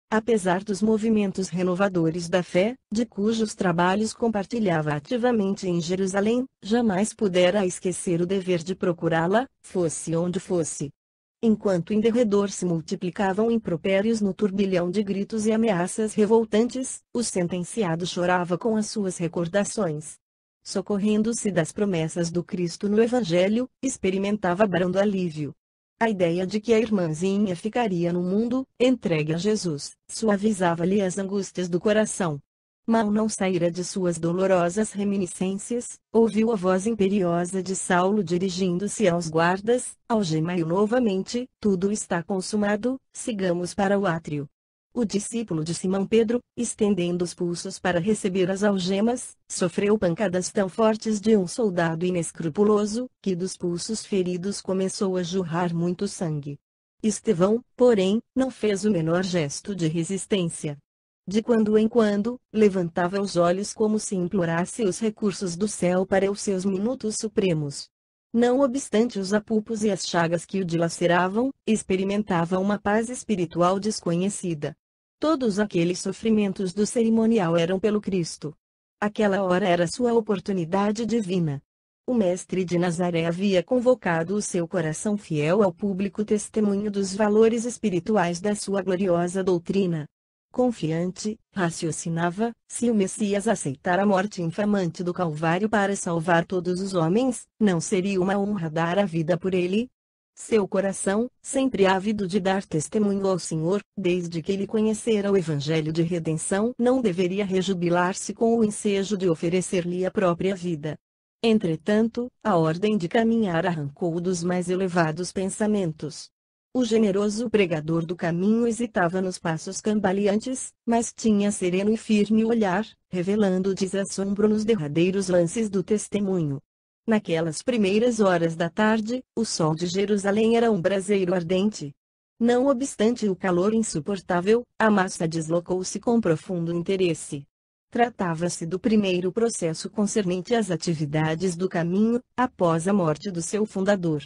Apesar dos movimentos renovadores da fé, de cujos trabalhos compartilhava ativamente em Jerusalém, jamais pudera esquecer o dever de procurá-la, fosse onde fosse. Enquanto em derredor se multiplicavam impropérios no turbilhão de gritos e ameaças revoltantes, o sentenciado chorava com as suas recordações. Socorrendo-se das promessas do Cristo no Evangelho, experimentava brando alívio. A ideia de que a irmãzinha ficaria no mundo, entregue a Jesus, suavizava-lhe as angústias do coração. Mal não saíra de suas dolorosas reminiscências, ouviu a voz imperiosa de Saulo dirigindo-se aos guardas: algemai-o novamente, tudo está consumado, sigamos para o átrio. O discípulo de Simão Pedro, estendendo os pulsos para receber as algemas, sofreu pancadas tão fortes de um soldado inescrupuloso, que dos pulsos feridos começou a jorrar muito sangue. Estevão, porém, não fez o menor gesto de resistência. De quando em quando, levantava os olhos como se implorasse os recursos do céu para os seus minutos supremos. Não obstante os apupos e as chagas que o dilaceravam, experimentava uma paz espiritual desconhecida. Todos aqueles sofrimentos do cerimonial eram pelo Cristo. Aquela hora era sua oportunidade divina. O Mestre de Nazaré havia convocado o seu coração fiel ao público testemunho dos valores espirituais da sua gloriosa doutrina. Confiante, raciocinava: se o Messias aceitar a morte infamante do Calvário para salvar todos os homens, não seria uma honra dar a vida por ele? Seu coração, sempre ávido de dar testemunho ao Senhor, desde que ele conhecera o Evangelho de redenção, não deveria rejubilar-se com o ensejo de oferecer-lhe a própria vida. Entretanto, a ordem de caminhar arrancou-o dos mais elevados pensamentos. O generoso pregador do caminho hesitava nos passos cambaleantes, mas tinha sereno e firme olhar, revelando desassombro nos derradeiros lances do testemunho. Naquelas primeiras horas da tarde, o sol de Jerusalém era um braseiro ardente. Não obstante o calor insuportável, a massa deslocou-se com profundo interesse. Tratava-se do primeiro processo concernente às atividades do caminho, após a morte do seu fundador.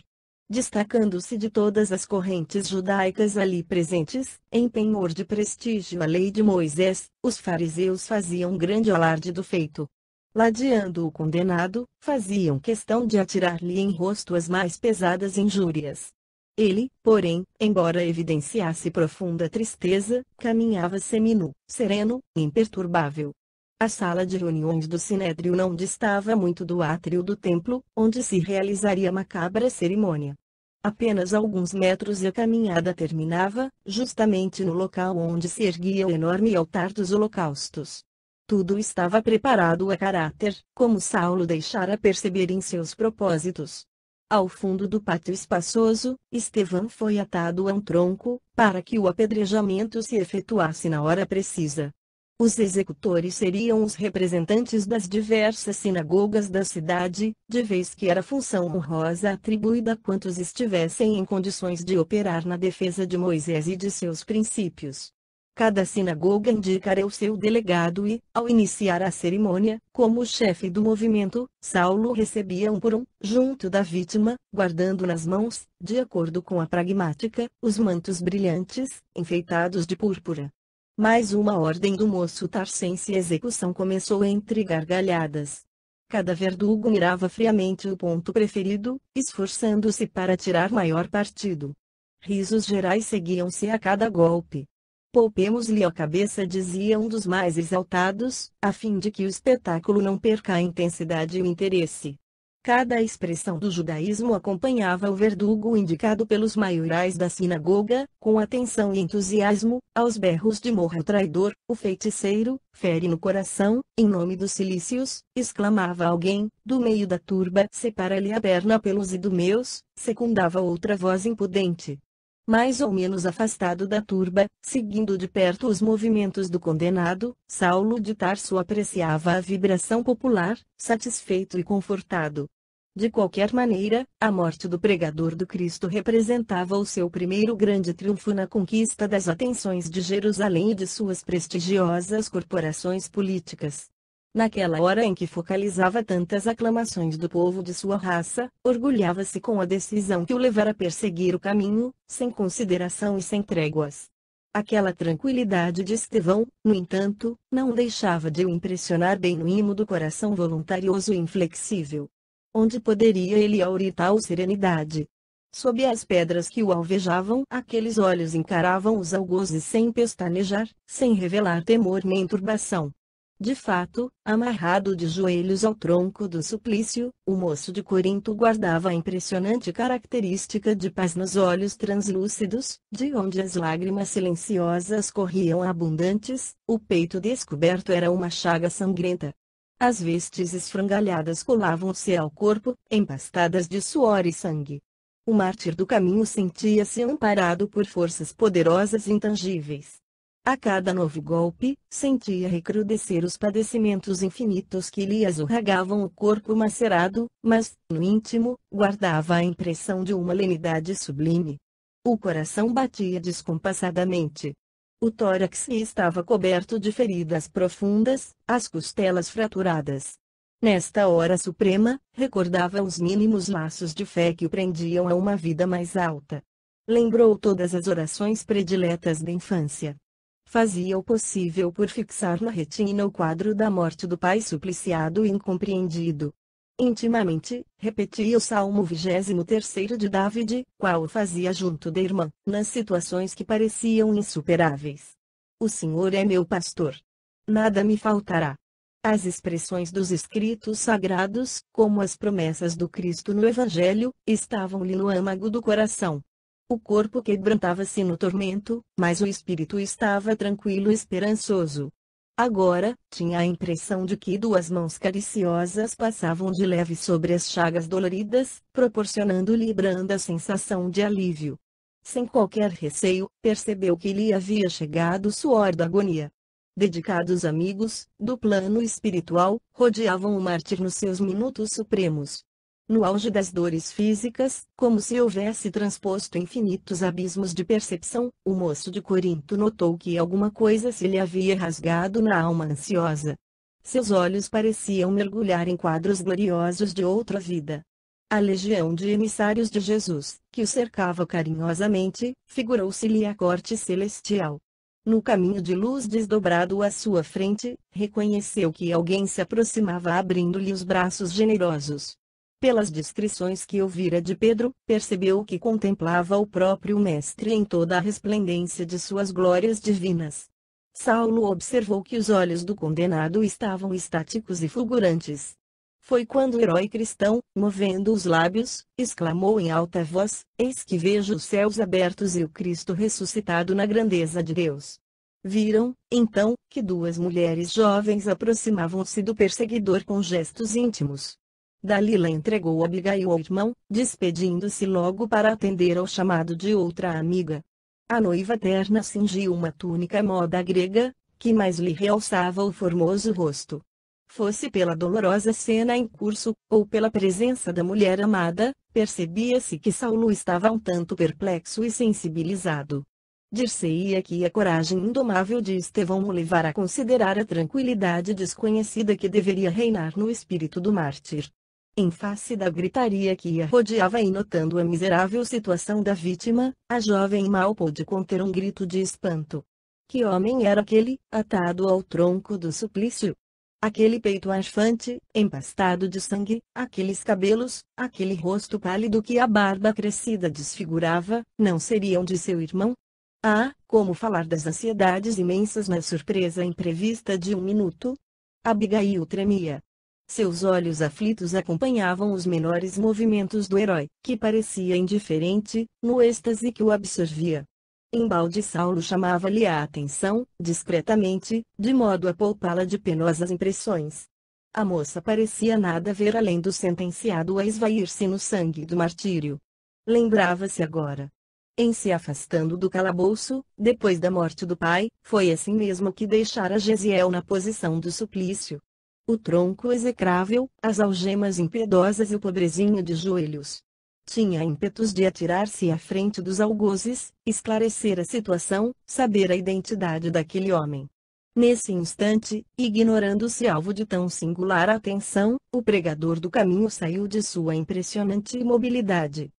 Destacando-se de todas as correntes judaicas ali presentes, em penhor de prestígio à lei de Moisés, os fariseus faziam grande alarde do feito. Ladeando o condenado, faziam questão de atirar-lhe em rosto as mais pesadas injúrias. Ele, porém, embora evidenciasse profunda tristeza, caminhava seminu, sereno, imperturbável. A sala de reuniões do Sinédrio não distava muito do átrio do templo, onde se realizaria a macabra cerimônia. Apenas alguns metros e a caminhada terminava, justamente no local onde se erguia o enorme altar dos holocaustos. Tudo estava preparado a caráter, como Saulo deixara perceber em seus propósitos. Ao fundo do pátio espaçoso, Estevão foi atado a um tronco, para que o apedrejamento se efetuasse na hora precisa. Os executores seriam os representantes das diversas sinagogas da cidade, de vez que era função honrosa atribuída a quantos estivessem em condições de operar na defesa de Moisés e de seus princípios. Cada sinagoga indicara o seu delegado e, ao iniciar a cerimônia, como chefe do movimento, Saulo recebia um por um, junto da vítima, guardando nas mãos, de acordo com a pragmática, os mantos brilhantes, enfeitados de púrpura. Mais uma ordem do moço tarcense. A execução começou entre gargalhadas. Cada verdugo mirava friamente o ponto preferido, esforçando-se para tirar maior partido. Risos gerais seguiam-se a cada golpe. Poupemos-lhe a cabeça, dizia um dos mais exaltados, a fim de que o espetáculo não perca a intensidade e o interesse. Cada expressão do judaísmo acompanhava o verdugo indicado pelos maiorais da sinagoga, com atenção e entusiasmo, aos berros de morra o traidor, o feiticeiro, fere no coração, em nome dos cilícios, exclamava alguém, do meio da turba, separa-lhe a perna pelos idumeus, secundava outra voz impudente. Mais ou menos afastado da turba, seguindo de perto os movimentos do condenado, Saulo de Tarso apreciava a vibração popular, satisfeito e confortado. De qualquer maneira, a morte do pregador do Cristo representava o seu primeiro grande triunfo na conquista das atenções de Jerusalém e de suas prestigiosas corporações políticas. Naquela hora em que focalizava tantas aclamações do povo de sua raça, orgulhava-se com a decisão que o levara a perseguir o caminho, sem consideração e sem tréguas. Aquela tranquilidade de Estevão, no entanto, não deixava de o impressionar bem no imo do coração voluntarioso e inflexível. Onde poderia ele aurir tal serenidade? Sob as pedras que o alvejavam, aqueles olhos encaravam os algozes sem pestanejar, sem revelar temor nem turbação. De fato, amarrado de joelhos ao tronco do suplício, o moço de Corinto guardava a impressionante característica de paz nos olhos translúcidos, de onde as lágrimas silenciosas corriam abundantes, o peito descoberto era uma chaga sangrenta. As vestes esfrangalhadas colavam-se ao corpo, empastadas de suor e sangue. O mártir do caminho sentia-se amparado por forças poderosas e intangíveis. A cada novo golpe, sentia recrudescer os padecimentos infinitos que lhe azorragavam o corpo macerado, mas, no íntimo, guardava a impressão de uma lenidade sublime. O coração batia descompassadamente. O tórax estava coberto de feridas profundas, as costelas fraturadas. Nesta hora suprema, recordava os mínimos laços de fé que o prendiam a uma vida mais alta. Lembrou todas as orações prediletas da infância. Fazia o possível por fixar na retina o quadro da morte do pai supliciado e incompreendido. Intimamente, repetia o Salmo 23º de David, qual o fazia junto da irmã, nas situações que pareciam insuperáveis. O Senhor é meu pastor. Nada me faltará. As expressões dos escritos sagrados, como as promessas do Cristo no Evangelho, estavam-lhe no âmago do coração. O corpo quebrantava-se no tormento, mas o espírito estava tranquilo e esperançoso. Agora, tinha a impressão de que duas mãos cariciosas passavam de leve sobre as chagas doloridas, proporcionando-lhe branda sensação de alívio. Sem qualquer receio, percebeu que lhe havia chegado o suor da agonia. Dedicados amigos, do plano espiritual, rodeavam o mártir nos seus minutos supremos. No auge das dores físicas, como se houvesse transposto infinitos abismos de percepção, o moço de Corinto notou que alguma coisa se lhe havia rasgado na alma ansiosa. Seus olhos pareciam mergulhar em quadros gloriosos de outra vida. A legião de emissários de Jesus, que o cercava carinhosamente, figurou-se-lhe a corte celestial. No caminho de luz desdobrado à sua frente, reconheceu que alguém se aproximava abrindo-lhe os braços generosos. Pelas descrições que ouvira de Pedro, percebeu que contemplava o próprio Mestre em toda a resplendência de suas glórias divinas. Saulo observou que os olhos do condenado estavam estáticos e fulgurantes. Foi quando o herói cristão, movendo os lábios, exclamou em alta voz: "Eis que vejo os céus abertos e o Cristo ressuscitado na grandeza de Deus." Viram, então, que duas mulheres jovens aproximavam-se do perseguidor com gestos íntimos. Dalila entregou Abigail ao irmão, despedindo-se logo para atender ao chamado de outra amiga. A noiva terna cingiu uma túnica moda grega, que mais lhe realçava o formoso rosto. Fosse pela dolorosa cena em curso, ou pela presença da mulher amada, percebia-se que Saulo estava um tanto perplexo e sensibilizado. Dir-se-ia que a coragem indomável de Estevão o levara a considerar a tranquilidade desconhecida que deveria reinar no espírito do mártir. Em face da gritaria que a rodeava e notando a miserável situação da vítima, a jovem mal pôde conter um grito de espanto. Que homem era aquele, atado ao tronco do suplício? Aquele peito arfante, empastado de sangue, aqueles cabelos, aquele rosto pálido que a barba crescida desfigurava, não seriam de seu irmão? Ah, como falar das ansiedades imensas na surpresa imprevista de um minuto? Abigail tremia. Seus olhos aflitos acompanhavam os menores movimentos do herói, que parecia indiferente, no êxtase que o absorvia. Embalde Saulo chamava-lhe a atenção, discretamente, de modo a poupá-la de penosas impressões. A moça parecia nada ver além do sentenciado a esvair-se no sangue do martírio. Lembrava-se agora. Em se afastando do calabouço, depois da morte do pai, foi assim mesmo que deixara Gesiel na posição do suplício. O tronco execrável, as algemas impiedosas e o pobrezinho de joelhos. Tinha ímpetos de atirar-se à frente dos algozes, esclarecer a situação, saber a identidade daquele homem. Nesse instante, ignorando-se alvo de tão singular atenção, o pregador do caminho saiu de sua impressionante imobilidade.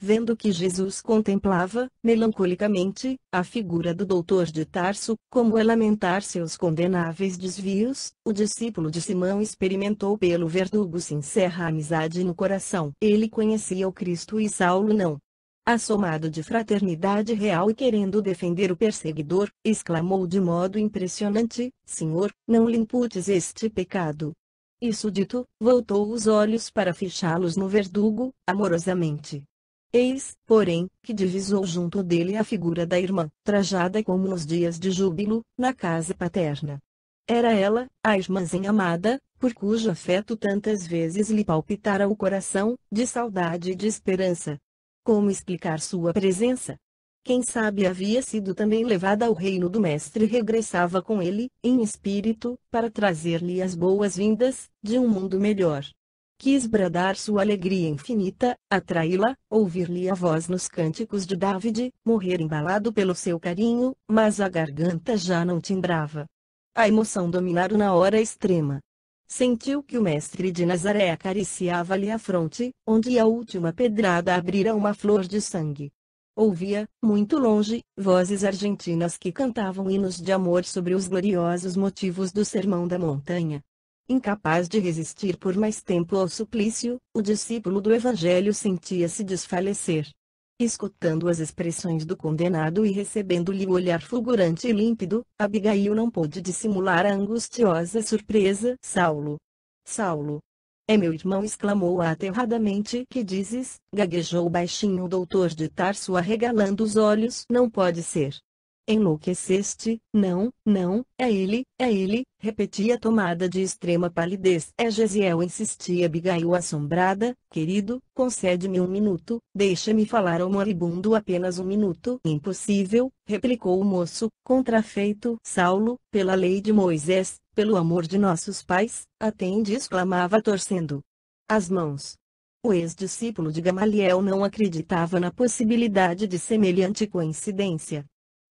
vendo que Jesus contemplava, melancolicamente, a figura do doutor de Tarso, como a lamentar seus condenáveis desvios, o discípulo de Simão experimentou pelo verdugo sincera amizade no coração. Ele conhecia o Cristo e Saulo não. Assomado de fraternidade real e querendo defender o perseguidor, exclamou de modo impressionante: Senhor, não lhe imputes este pecado. Isso dito, voltou os olhos para fichá-los no verdugo, amorosamente. Eis, porém, que divisou junto dele a figura da irmã, trajada como nos dias de júbilo, na casa paterna. Era ela, a irmãzinha amada, por cujo afeto tantas vezes lhe palpitara o coração, de saudade e de esperança. Como explicar sua presença? Quem sabe havia sido também levada ao reino do Mestre e regressava com ele, em espírito, para trazer-lhe as boas-vindas, de um mundo melhor. Quis bradar sua alegria infinita, atraí-la, ouvir-lhe a voz nos cânticos de David, morrer embalado pelo seu carinho, mas a garganta já não timbrava. A emoção dominara na hora extrema. Sentiu que o mestre de Nazaré acariciava-lhe a fronte, onde a última pedrada abrira uma flor de sangue. Ouvia, muito longe, vozes argentinas que cantavam hinos de amor sobre os gloriosos motivos do Sermão da Montanha. Incapaz de resistir por mais tempo ao suplício, o discípulo do Evangelho sentia-se desfalecer. Escutando as expressões do condenado e recebendo-lhe o olhar fulgurante e límpido, Abigail não pôde dissimular a angustiosa surpresa. Saulo! Saulo! É meu irmão! Exclamou aterradamente. Que dizes? Gaguejou baixinho o doutor de Tarso arregalando os olhos. Não pode ser. Enlouqueceste? Não, não, é ele, repetia tomada de extrema palidez. É Gesiel, insistia Abigail assombrada. Querido, concede-me um minuto, deixa-me falar ao moribundo apenas um minuto. Impossível, replicou o moço, contrafeito. Saulo, pela lei de Moisés, pelo amor de nossos pais, atende, exclamava torcendo as mãos. O ex-discípulo de Gamaliel não acreditava na possibilidade de semelhante coincidência.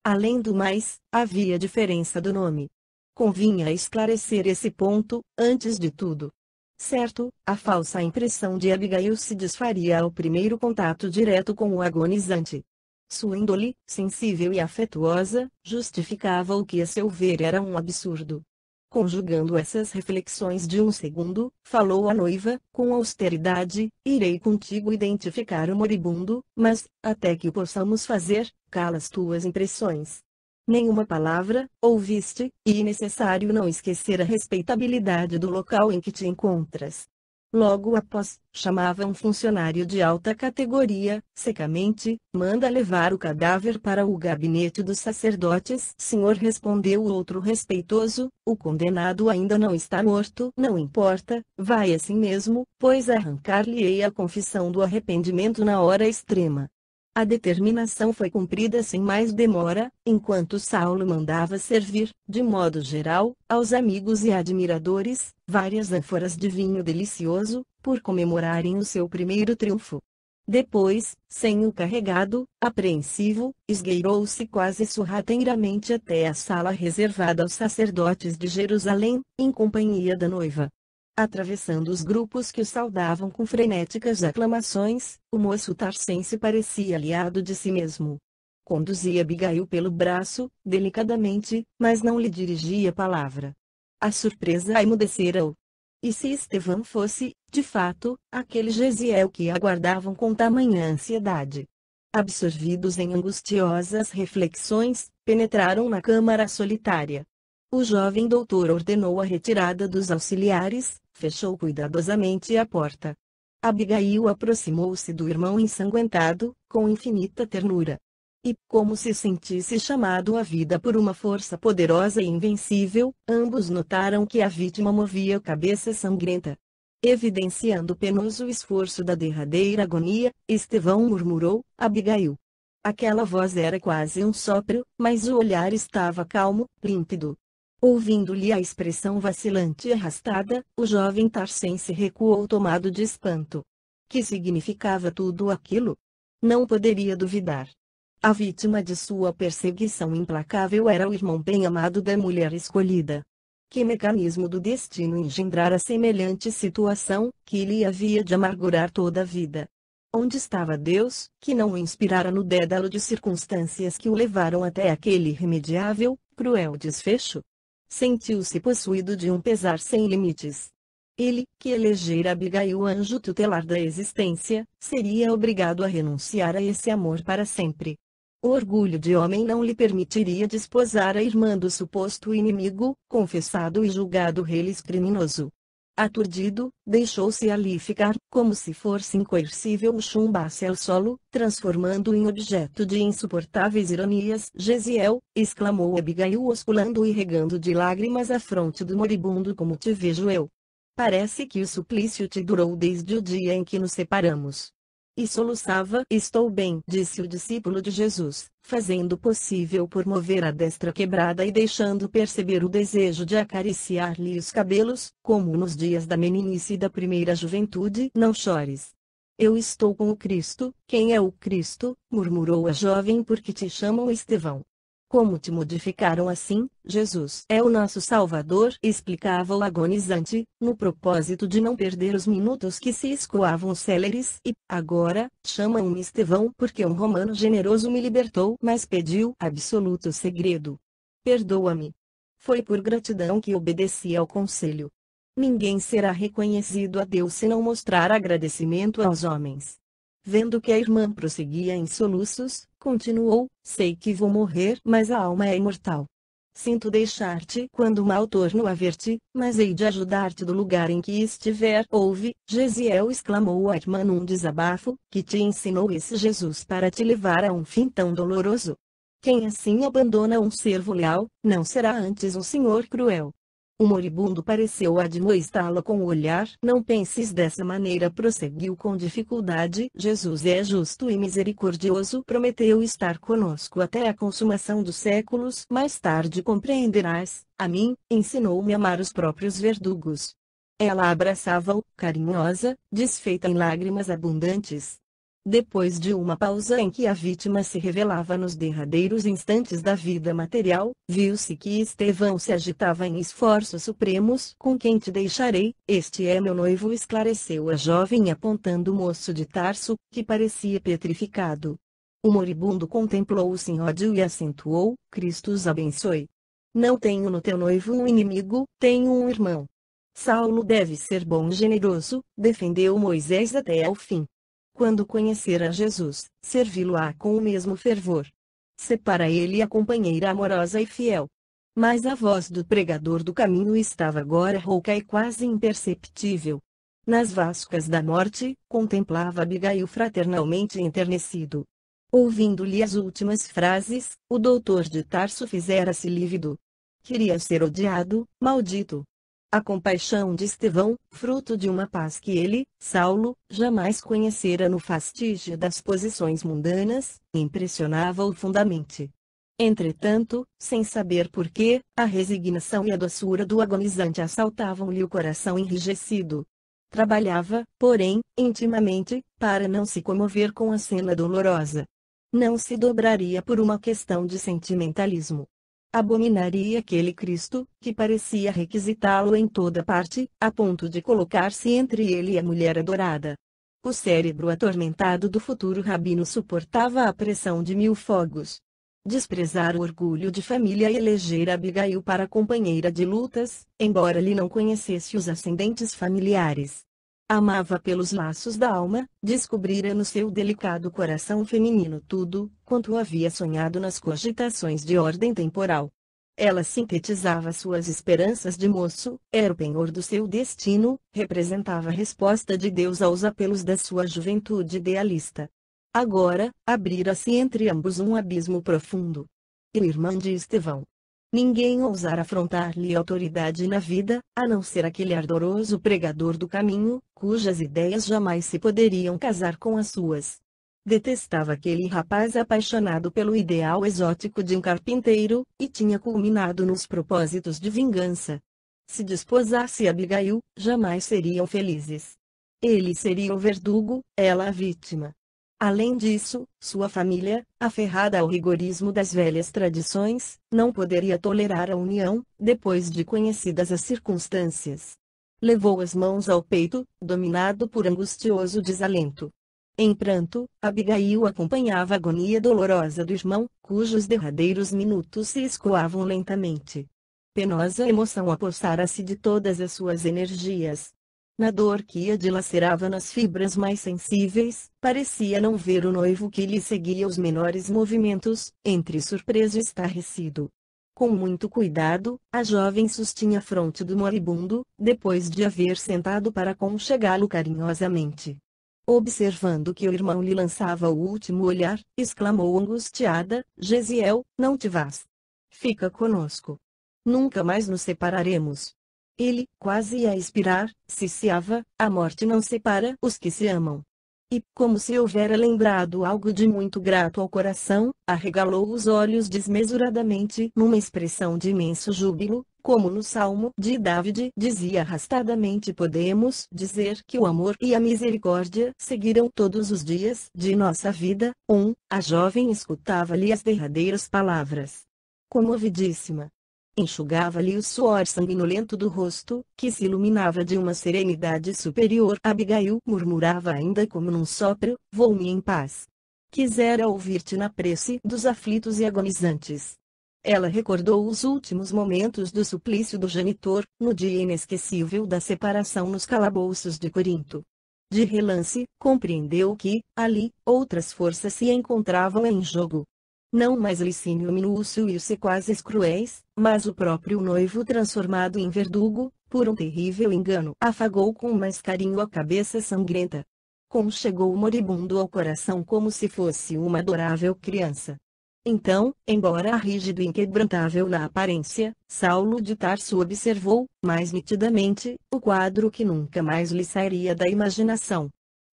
Além do mais, havia diferença do nome. Convinha esclarecer esse ponto, antes de tudo. Certo, a falsa impressão de Abigail se desfaria ao primeiro contato direto com o agonizante. Sua índole, sensível e afetuosa, justificava o que a seu ver era um absurdo. Conjugando essas reflexões de um segundo, falou a noiva, com austeridade: irei contigo identificar o moribundo, mas, até que o possamos fazer, cala as tuas impressões. Nenhuma palavra, ouviste, e é necessário não esquecer a respeitabilidade do local em que te encontras. Logo após, chamava um funcionário de alta categoria, secamente: manda levar o cadáver para o gabinete dos sacerdotes. Senhor, respondeu o outro respeitoso, o condenado ainda não está morto. Não importa, vai assim mesmo, pois arrancar-lhe-ei a confissão do arrependimento na hora extrema. A determinação foi cumprida sem mais demora, enquanto Saulo mandava servir, de modo geral, aos amigos e admiradores, várias ânforas de vinho delicioso, por comemorarem o seu primeiro triunfo. Depois, sem o carregado, apreensivo, esgueirou-se quase sorrateiramente até a sala reservada aos sacerdotes de Jerusalém, em companhia da noiva. Atravessando os grupos que o saudavam com frenéticas aclamações, o moço tarsense parecia aliado de si mesmo. Conduzia Abigail pelo braço, delicadamente, mas não lhe dirigia palavra. A surpresa emudecera-o. E se Estevão fosse, de fato, aquele Gesiel que aguardavam com tamanha ansiedade? Absorvidos em angustiosas reflexões, penetraram na câmara solitária. O jovem doutor ordenou a retirada dos auxiliares, fechou cuidadosamente a porta. Abigail aproximou-se do irmão ensanguentado, com infinita ternura. E, como se sentisse chamado à vida por uma força poderosa e invencível, ambos notaram que a vítima movia a cabeça sangrenta. Evidenciando o penoso esforço da derradeira agonia, Estevão murmurou: Abigail. Aquela voz era quase um sopro, mas o olhar estava calmo, límpido. Ouvindo-lhe a expressão vacilante e arrastada, o jovem tarsense recuou tomado de espanto. Que significava tudo aquilo? Não poderia duvidar. A vítima de sua perseguição implacável era o irmão bem-amado da mulher escolhida. Que mecanismo do destino engendrara semelhante situação, que lhe havia de amargurar toda a vida? Onde estava Deus, que não o inspirara no dédalo de circunstâncias que o levaram até aquele irremediável, cruel desfecho? Sentiu-se possuído de um pesar sem limites. Ele, que elegera Abigail o anjo tutelar da existência, seria obrigado a renunciar a esse amor para sempre. O orgulho de homem não lhe permitiria desposar a irmã do suposto inimigo, confessado e julgado reles criminoso. Aturdido, deixou-se ali ficar, como se fosse incoercível o chumbasse ao solo, transformando-o em objeto de insuportáveis ironias. Gesiel, exclamou Abigail osculando e regando de lágrimas a fronte do moribundo, como te vejo eu. Parece que o suplício te durou desde o dia em que nos separamos. E soluçava. Estou bem, disse o discípulo de Jesus, fazendo o possível por mover a destra quebrada e deixando perceber o desejo de acariciar-lhe os cabelos, como nos dias da meninice e da primeira juventude. Não chores. Eu estou com o Cristo. Quem é o Cristo? Murmurou a jovem. Porque te chamam Estevão. Como te modificaram assim? Jesus é o nosso Salvador, explicava o agonizante, no propósito de não perder os minutos que se escoavam céleres, e, agora, chamam-me Estevão porque um romano generoso me libertou, mas pediu absoluto segredo. Perdoa-me. Foi por gratidão que obedeci ao conselho. Ninguém será reconhecido a Deus se não mostrar agradecimento aos homens. Vendo que a irmã prosseguia em soluços, continuou: sei que vou morrer, mas a alma é imortal. Sinto deixar-te quando mal torno a ver-te, mas hei de ajudar-te do lugar em que estiver. Ouve, Gesiel, exclamou a irmã num desabafo, que te ensinou esse Jesus para te levar a um fim tão doloroso? Quem assim abandona um servo leal, não será antes um senhor cruel. O moribundo pareceu admoestá-la com o olhar. Não penses dessa maneira, prosseguiu com dificuldade. Jesus é justo e misericordioso, prometeu estar conosco até a consumação dos séculos. Mais tarde compreenderás. A mim, ensinou-me a amar os próprios verdugos. Ela abraçava-o, carinhosa, desfeita em lágrimas abundantes. Depois de uma pausa em que a vítima se revelava nos derradeiros instantes da vida material, viu-se que Estevão se agitava em esforços supremos. Com quem te deixarei? Este é meu noivo, esclareceu a jovem apontando o moço de Tarso, que parecia petrificado. O moribundo contemplou-o sem ódio e acentuou: Cristo os abençoe. Não tenho no teu noivo um inimigo, tenho um irmão. Saulo deve ser bom e generoso, defendeu Moisés até ao fim. Quando conhecer a Jesus, servi-lo-á com o mesmo fervor. Separa ele a companheira amorosa e fiel. Mas a voz do pregador do caminho estava agora rouca e quase imperceptível. Nas vascas da morte, contemplava Abigail fraternalmente enternecido. Ouvindo-lhe as últimas frases, o doutor de Tarso fizera-se lívido. Queria ser odiado, maldito. A compaixão de Estevão, fruto de uma paz que ele, Saulo, jamais conhecera no fastígio das posições mundanas, impressionava-o fundamente. Entretanto, sem saber porquê, a resignação e a doçura do agonizante assaltavam-lhe o coração enrijecido. Trabalhava, porém, intimamente, para não se comover com a cena dolorosa. Não se dobraria por uma questão de sentimentalismo. Abominaria aquele Cristo, que parecia requisitá-lo em toda parte, a ponto de colocar-se entre ele e a mulher adorada. O cérebro atormentado do futuro rabino suportava a pressão de 1000 fogos. Desprezar o orgulho de família e eleger Abigail para companheira de lutas, embora lhe não conhecesse os ascendentes familiares. Amava pelos laços da alma, descobrira no seu delicado coração feminino tudo quanto havia sonhado nas cogitações de ordem temporal. Ela sintetizava suas esperanças de moço, era o penhor do seu destino, representava a resposta de Deus aos apelos da sua juventude idealista. Agora, abrira-se entre ambos um abismo profundo. E o irmão de Estevão. Ninguém ousara afrontar-lhe autoridade na vida, a não ser aquele ardoroso pregador do caminho, cujas ideias jamais se poderiam casar com as suas. Detestava aquele rapaz apaixonado pelo ideal exótico de um carpinteiro, e tinha culminado nos propósitos de vingança. Se desposasse Abigail, jamais seriam felizes. Ele seria o verdugo, ela a vítima. Além disso, sua família, aferrada ao rigorismo das velhas tradições, não poderia tolerar a união, depois de conhecidas as circunstâncias. Levou as mãos ao peito, dominado por angustioso desalento. Em pranto, Abigail acompanhava a agonia dolorosa do irmão, cujos derradeiros minutos se escoavam lentamente. Penosa emoção apossara-se de todas as suas energias. Na dor que a dilacerava nas fibras mais sensíveis, parecia não ver o noivo que lhe seguia os menores movimentos, entre surpreso e estarrecido. Com muito cuidado, a jovem sustinha a fronte do moribundo, depois de haver sentado para aconchegá-lo carinhosamente. Observando que o irmão lhe lançava o último olhar, exclamou angustiada: Gesiel, não te vás. Fica conosco. Nunca mais nos separaremos. Ele, quase a expirar, ciciava: a morte não separa os que se amam. E, como se houvera lembrado algo de muito grato ao coração, arregalou os olhos desmesuradamente numa expressão de imenso júbilo, como no Salmo de David dizia arrastadamente: podemos dizer que o amor e a misericórdia seguirão todos os dias de nossa vida. A jovem escutava-lhe as derradeiras palavras. Comovidíssima, enxugava-lhe o suor sanguinolento do rosto, que se iluminava de uma serenidade superior. Abigail murmurava ainda como num sopro: vou-me em paz. Quisera ouvir-te na prece dos aflitos e agonizantes. Ela recordou os últimos momentos do suplício do genitor, no dia inesquecível da separação nos calabouços de Corinto. De relance, compreendeu que, ali, outras forças se encontravam em jogo. Não mais Licínio Minúcio e os sequazes cruéis, mas o próprio noivo transformado em verdugo, por um terrível engano. Afagou com mais carinho a cabeça sangrenta. Conchegou o moribundo ao coração como se fosse uma adorável criança. Então, embora rígido e inquebrantável na aparência, Saulo de Tarso observou, mais nitidamente, o quadro que nunca mais lhe sairia da imaginação.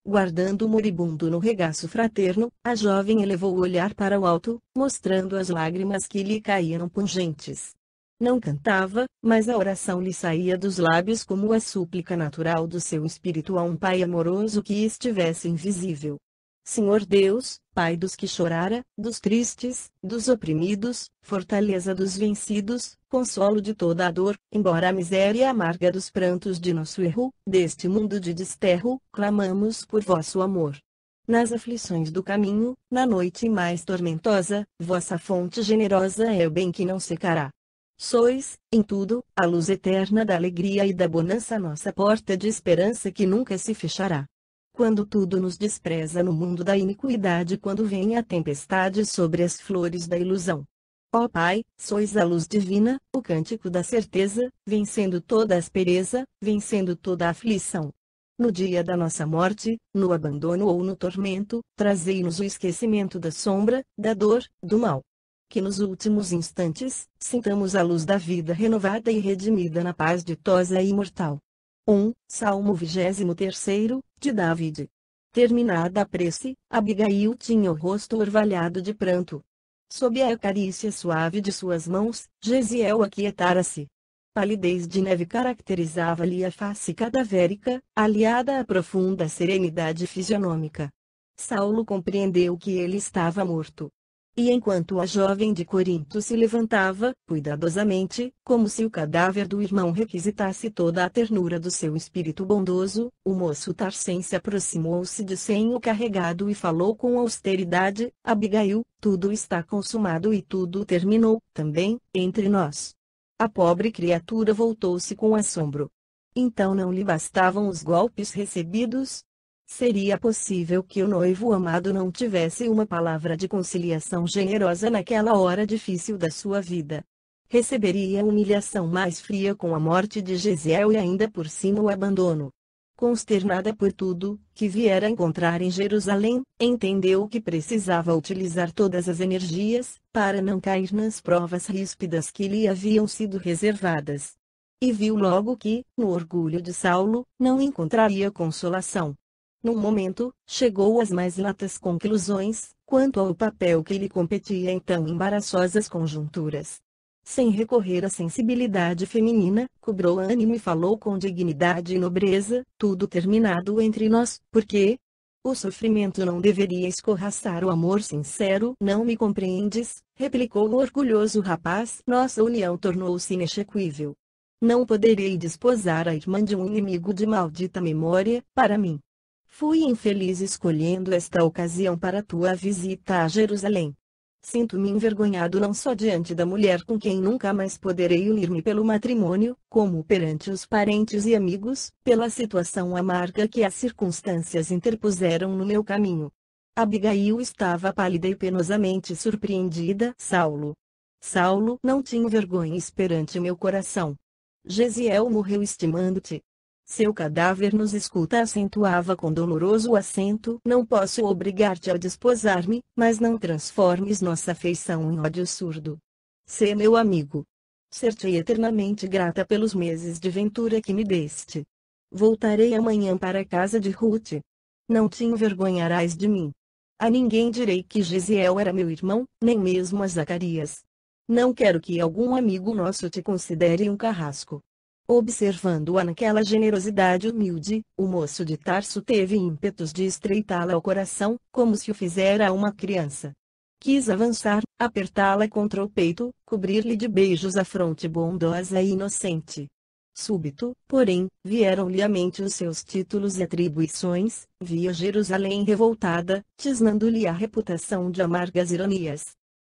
Guardando o moribundo no regaço fraterno, a jovem elevou o olhar para o alto, mostrando as lágrimas que lhe caíam pungentes. Não cantava, mas a oração lhe saía dos lábios como a súplica natural do seu espírito a um Pai amoroso que estivesse invisível. Senhor Deus, Pai dos que chorara, dos tristes, dos oprimidos, fortaleza dos vencidos, consolo de toda a dor, embora a miséria amarga dos prantos de nosso erro, deste mundo de desterro, clamamos por vosso amor. Nas aflições do caminho, na noite mais tormentosa, vossa fonte generosa é o bem que não secará. Sois, em tudo, a luz eterna da alegria e da bonança, nossa porta de esperança que nunca se fechará. Quando tudo nos despreza no mundo da iniquidade, quando vem a tempestade sobre as flores da ilusão. Ó Pai, sois a luz divina, o cântico da certeza, vencendo toda aspereza, vencendo toda a aflição. No dia da nossa morte, no abandono ou no tormento, trazei-nos o esquecimento da sombra, da dor, do mal. Que nos últimos instantes, sintamos a luz da vida renovada e redimida na paz ditosa e imortal. Salmo 23, de David. Terminada a prece, Abigail tinha o rosto orvalhado de pranto. Sob a carícia suave de suas mãos, Gesiel aquietara-se. Palidez de neve caracterizava-lhe a face cadavérica, aliada à profunda serenidade fisionômica. Saulo compreendeu que ele estava morto. E enquanto a jovem de Corinto se levantava, cuidadosamente, como se o cadáver do irmão requisitasse toda a ternura do seu espírito bondoso, o moço tarcense aproximou-se de senho carregado e falou com austeridade: Abigail, tudo está consumado e tudo terminou, também, entre nós. A pobre criatura voltou-se com assombro. Então não lhe bastavam os golpes recebidos? Seria possível que o noivo amado não tivesse uma palavra de conciliação generosa naquela hora difícil da sua vida? Receberia a humilhação mais fria com a morte de Gesiel e ainda por cima o abandono. Consternada por tudo que viera encontrar em Jerusalém, entendeu que precisava utilizar todas as energias para não cair nas provas ríspidas que lhe haviam sido reservadas. E viu logo que, no orgulho de Saulo, não encontraria consolação. Num momento, chegou às mais latas conclusões, quanto ao papel que lhe competia em tão embaraçosas conjunturas. Sem recorrer à sensibilidade feminina, cobrou ânimo e falou com dignidade e nobreza: tudo terminado entre nós, porque o sofrimento não deveria escorraçar o amor sincero. Não me compreendes? Replicou o orgulhoso rapaz. Nossa união tornou-se inexequível. Não poderei desposar a irmã de um inimigo de maldita memória, para mim. Fui infeliz escolhendo esta ocasião para tua visita a Jerusalém. Sinto-me envergonhado não só diante da mulher com quem nunca mais poderei unir-me pelo matrimônio, como perante os parentes e amigos, pela situação amarga que as circunstâncias interpuseram no meu caminho. Abigail estava pálida e penosamente surpreendida. Saulo, não tinha vergonhas perante meu coração. Gesiel morreu estimando-te. Seu cadáver nos escuta, acentuava com doloroso acento. Não posso obrigar-te a desposar-me, mas não transformes nossa afeição em ódio surdo. Sê meu amigo. Ser-te eternamente grata pelos meses de ventura que me deste. Voltarei amanhã para a casa de Ruth. Não te envergonharás de mim. A ninguém direi que Gesiel era meu irmão, nem mesmo a Zacarias. Não quero que algum amigo nosso te considere um carrasco. Observando-a naquela generosidade humilde, o moço de Tarso teve ímpetos de estreitá-la ao coração, como se o fizera a uma criança. Quis avançar, apertá-la contra o peito, cobrir-lhe de beijos a fronte bondosa e inocente. Súbito, porém, vieram-lhe à mente os seus títulos e atribuições, via Jerusalém revoltada, tisnando-lhe a reputação de amargas ironias.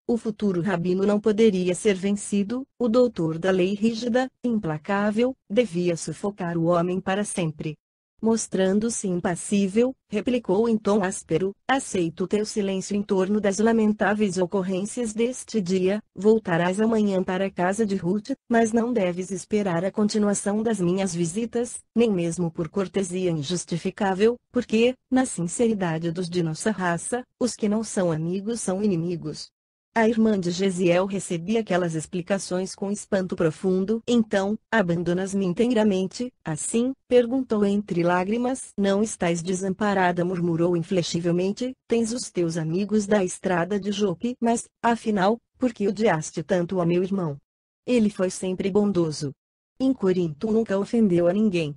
O futuro rabino não poderia ser vencido, o doutor da lei rígida, implacável, devia sufocar o homem para sempre. Mostrando-se impassível, replicou em tom áspero: aceito teu silêncio em torno das lamentáveis ocorrências deste dia, voltarás amanhã para a casa de Ruth, mas não deves esperar a continuação das minhas visitas, nem mesmo por cortesia injustificável, porque, na sinceridade dos de nossa raça, os que não são amigos são inimigos. A irmã de Gesiel recebia aquelas explicações com espanto profundo. Então, abandonas-me inteiramente, assim? Perguntou entre lágrimas. Não estás desamparada, murmurou inflexivelmente. Tens os teus amigos da estrada de Jope, mas, afinal, por que odiaste tanto a meu irmão? Ele foi sempre bondoso. Em Corinto nunca ofendeu a ninguém.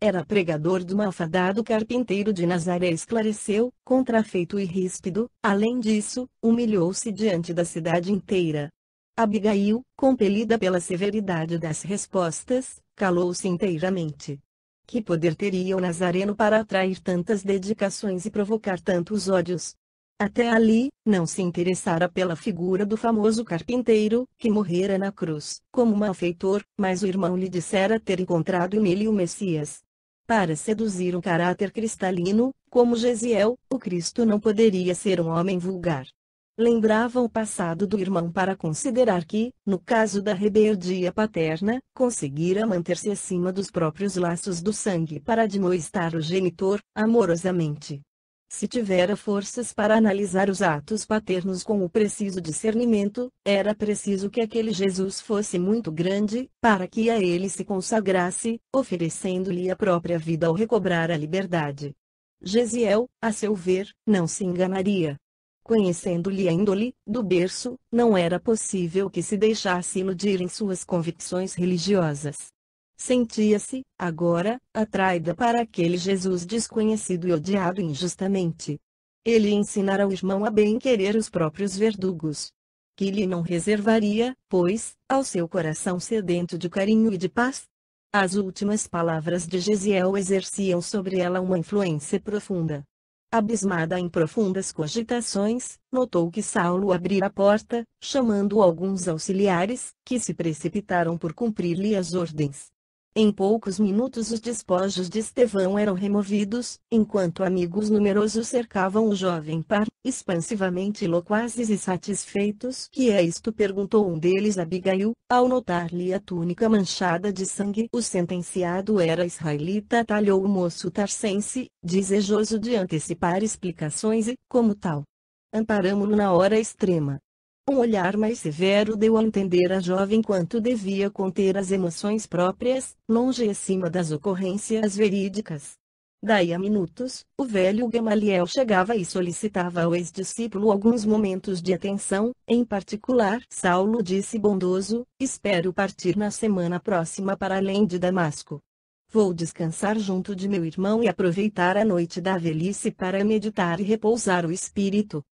Era pregador do malfadado carpinteiro de Nazaré, esclareceu, contrafeito e ríspido. Além disso, humilhou-se diante da cidade inteira. Abigail, compelida pela severidade das respostas, calou-se inteiramente. Que poder teria o Nazareno para atrair tantas dedicações e provocar tantos ódios? Até ali, não se interessara pela figura do famoso carpinteiro, que morrera na cruz, como malfeitor, mas o irmão lhe dissera ter encontrado nele o Messias. Para seduzir um caráter cristalino, como Gesiel, o Cristo não poderia ser um homem vulgar. Lembrava o passado do irmão para considerar que, no caso da rebeldia paterna, conseguira manter-se acima dos próprios laços do sangue para admoestar o genitor, amorosamente. Se tivera forças para analisar os atos paternos com o preciso discernimento, era preciso que aquele Jesus fosse muito grande, para que a ele se consagrasse, oferecendo-lhe a própria vida ao recobrar a liberdade. Gesiel, a seu ver, não se enganaria. Conhecendo-lhe a índole, do berço, não era possível que se deixasse iludir em suas convicções religiosas. Sentia-se, agora, atraída para aquele Jesus desconhecido e odiado injustamente. Ele ensinara ao irmão a bem-querer os próprios verdugos. Que lhe não reservaria, pois, ao seu coração sedento de carinho e de paz? As últimas palavras de Gesiel exerciam sobre ela uma influência profunda. Abismada em profundas cogitações, notou que Saulo abrira a porta, chamando alguns auxiliares, que se precipitaram por cumprir-lhe as ordens. Em poucos minutos os despojos de Estevão eram removidos, enquanto amigos numerosos cercavam o jovem par, expansivamente loquazes e satisfeitos. Que é isto? Perguntou um deles a Abigail, ao notar-lhe a túnica manchada de sangue. O sentenciado era israelita, atalhou o moço tarsense, desejoso de antecipar explicações e, como tal, amparamo-lo na hora extrema. Um olhar mais severo deu a entender à jovem quanto devia conter as emoções próprias, longe e acima das ocorrências verídicas. Daí a minutos, o velho Gamaliel chegava e solicitava ao ex-discípulo alguns momentos de atenção. Em particular, Saulo disse bondoso: espero partir na semana próxima para além de Damasco. Vou descansar junto de meu irmão e aproveitar a noite da velhice para meditar e repousar o espírito.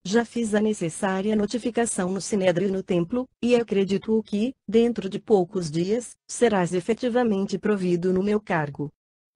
Já fiz a necessária notificação no Sinédrio e no Templo, e acredito que, dentro de poucos dias, serás efetivamente provido no meu cargo.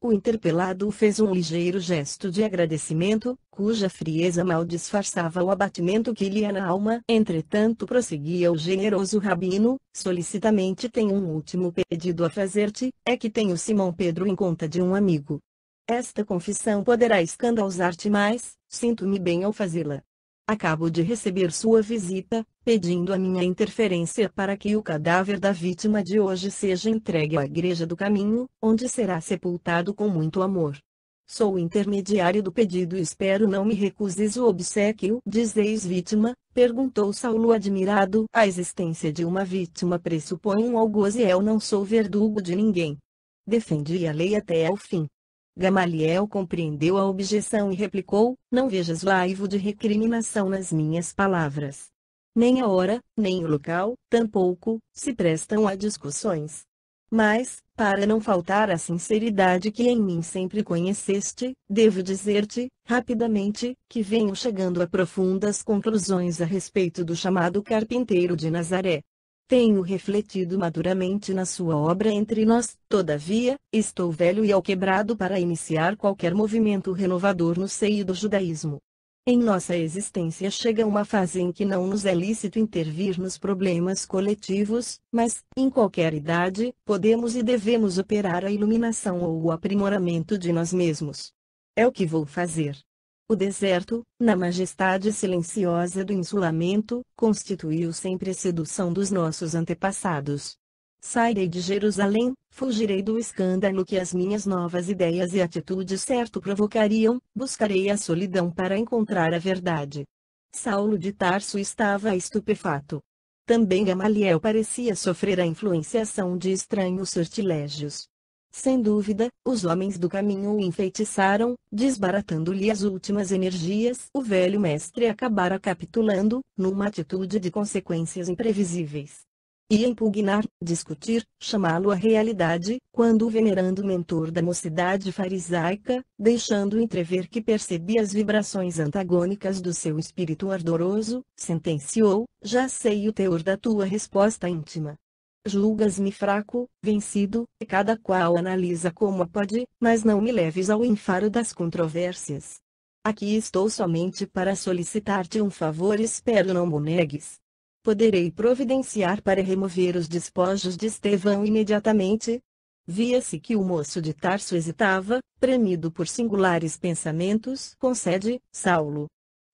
O interpelado fez um ligeiro gesto de agradecimento, cuja frieza mal disfarçava o abatimento que lhe ia na alma. Entretanto, prosseguia o generoso rabino, solicitamente: tenho um último pedido a fazer-te, é que tenho Simão Pedro em conta de um amigo. Esta confissão poderá escandalizar-te, mas sinto-me bem ao fazê-la. Acabo de receber sua visita, pedindo a minha interferência para que o cadáver da vítima de hoje seja entregue à Igreja do Caminho, onde será sepultado com muito amor. Sou o intermediário do pedido e espero não me recuses o obséquio. Diz ex-vítima, perguntou Saulo admirado. A existência de uma vítima pressupõe um algoz e eu não sou verdugo de ninguém. Defendi a lei até ao fim. Gamaliel compreendeu a objeção e replicou: não vejas laivo de recriminação nas minhas palavras. Nem a hora, nem o local, tampouco, se prestam a discussões. Mas, para não faltar à sinceridade que em mim sempre conheceste, devo dizer-te, rapidamente, que venho chegando a profundas conclusões a respeito do chamado carpinteiro de Nazaré. Tenho refletido maduramente na sua obra entre nós, todavia, estou velho e alquebrado para iniciar qualquer movimento renovador no seio do judaísmo. Em nossa existência chega uma fase em que não nos é lícito intervir nos problemas coletivos, mas, em qualquer idade, podemos e devemos operar a iluminação ou o aprimoramento de nós mesmos. É o que vou fazer. O deserto, na majestade silenciosa do insulamento, constituiu sempre a sedução dos nossos antepassados. Sairei de Jerusalém, fugirei do escândalo que as minhas novas ideias e atitudes certo provocariam, buscarei a solidão para encontrar a verdade. Saulo de Tarso estava estupefato. Também Gamaliel parecia sofrer a influenciação de estranhos sortilégios. Sem dúvida, os homens do caminho o enfeitiçaram, desbaratando-lhe as últimas energias. O velho mestre acabara capitulando, numa atitude de consequências imprevisíveis. Ia impugnar, discutir, chamá-lo à realidade, quando o venerando mentor da mocidade farisaica, deixando entrever que percebia as vibrações antagônicas do seu espírito ardoroso, sentenciou: já sei o teor da tua resposta íntima. Julgas-me fraco, vencido, e cada qual analisa como pode, mas não me leves ao enfado das controvérsias. Aqui estou somente para solicitar-te um favor, espero não me negues. Poderei providenciar para remover os despojos de Estevão imediatamente? Via-se que o moço de Tarso hesitava, premido por singulares pensamentos. Concede, Saulo.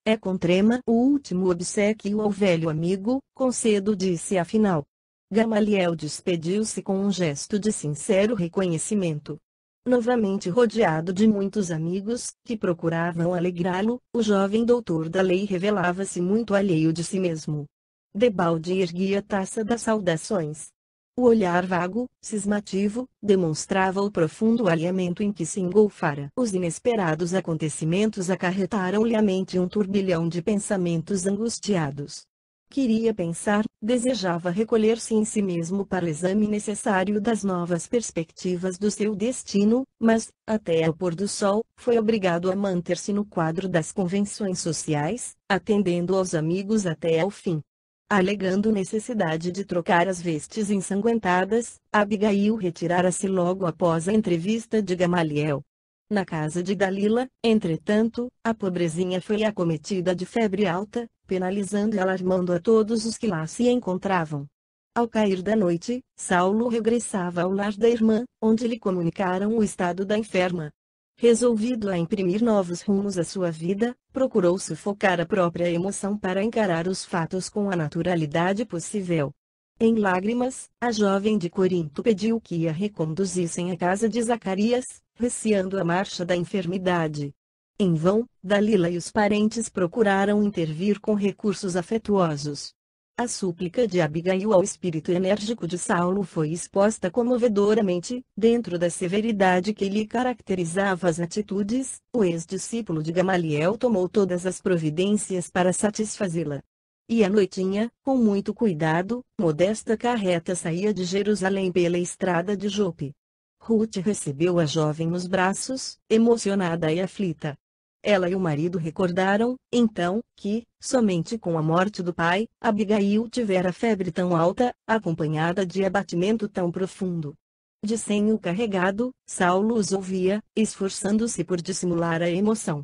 É com trema o último obséquio ao velho amigo, concedo, disse afinal. Gamaliel despediu-se com um gesto de sincero reconhecimento. Novamente rodeado de muitos amigos, que procuravam alegrá-lo, o jovem doutor da lei revelava-se muito alheio de si mesmo. Debalde erguia a taça das saudações. O olhar vago, cismativo, demonstrava o profundo alinhamento em que se engolfara. Os inesperados acontecimentos acarretaram-lhe à mente um turbilhão de pensamentos angustiados. Queria pensar, desejava recolher-se em si mesmo para o exame necessário das novas perspectivas do seu destino, mas, até ao pôr do sol, foi obrigado a manter-se no quadro das convenções sociais, atendendo aos amigos até ao fim. Alegando necessidade de trocar as vestes ensanguentadas, Abigail retirara-se logo após a entrevista de Gamaliel. Na casa de Dalila, entretanto, a pobrezinha foi acometida de febre alta, penalizando e alarmando a todos os que lá se encontravam. Ao cair da noite, Saulo regressava ao lar da irmã, onde lhe comunicaram o estado da enferma. Resolvido a imprimir novos rumos à sua vida, procurou sufocar a própria emoção para encarar os fatos com a naturalidade possível. Em lágrimas, a jovem de Corinto pediu que a reconduzissem à casa de Zacarias, receando a marcha da enfermidade. Em vão, Dalila e os parentes procuraram intervir com recursos afetuosos. A súplica de Abigail ao espírito enérgico de Saulo foi exposta comovedoramente, dentro da severidade que lhe caracterizava as atitudes. O ex-discípulo de Gamaliel tomou todas as providências para satisfazê-la. E à noitinha, com muito cuidado, modesta carreta saía de Jerusalém pela estrada de Jope. Ruth recebeu a jovem nos braços, emocionada e aflita. Ela e o marido recordaram, então, que, somente com a morte do pai, Abigail tivera febre tão alta, acompanhada de abatimento tão profundo. De senho carregado, Saulo os ouvia, esforçando-se por dissimular a emoção.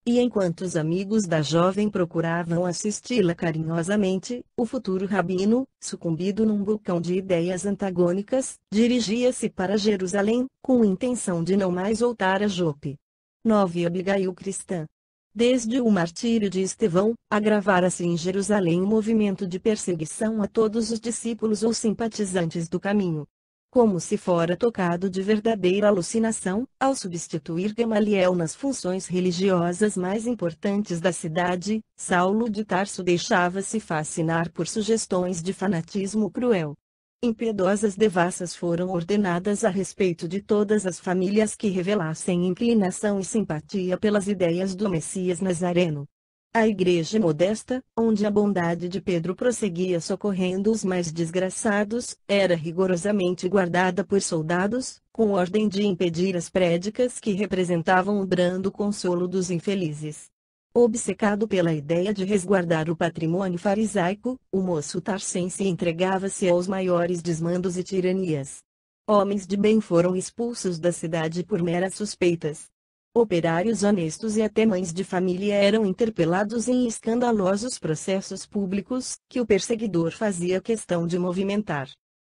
E enquanto os amigos da jovem procuravam assisti-la carinhosamente, o futuro rabino, sucumbido num vulcão de ideias antagônicas, dirigia-se para Jerusalém, com intenção de não mais voltar a Jope. 9. Abigail cristã. Desde o martírio de Estevão, agravara-se em Jerusalém um movimento de perseguição a todos os discípulos ou simpatizantes do caminho. Como se fora tocado de verdadeira alucinação, ao substituir Gamaliel nas funções religiosas mais importantes da cidade, Saulo de Tarso deixava-se fascinar por sugestões de fanatismo cruel. Impiedosas devassas foram ordenadas a respeito de todas as famílias que revelassem inclinação e simpatia pelas ideias do Messias Nazareno. A igreja modesta, onde a bondade de Pedro prosseguia socorrendo os mais desgraçados, era rigorosamente guardada por soldados, com ordem de impedir as prédicas que representavam o brando consolo dos infelizes. Obcecado pela ideia de resguardar o patrimônio farisaico, o moço tarsense entregava-se aos maiores desmandos e tiranias. Homens de bem foram expulsos da cidade por meras suspeitas. Operários honestos e até mães de família eram interpelados em escandalosos processos públicos, que o perseguidor fazia questão de movimentar.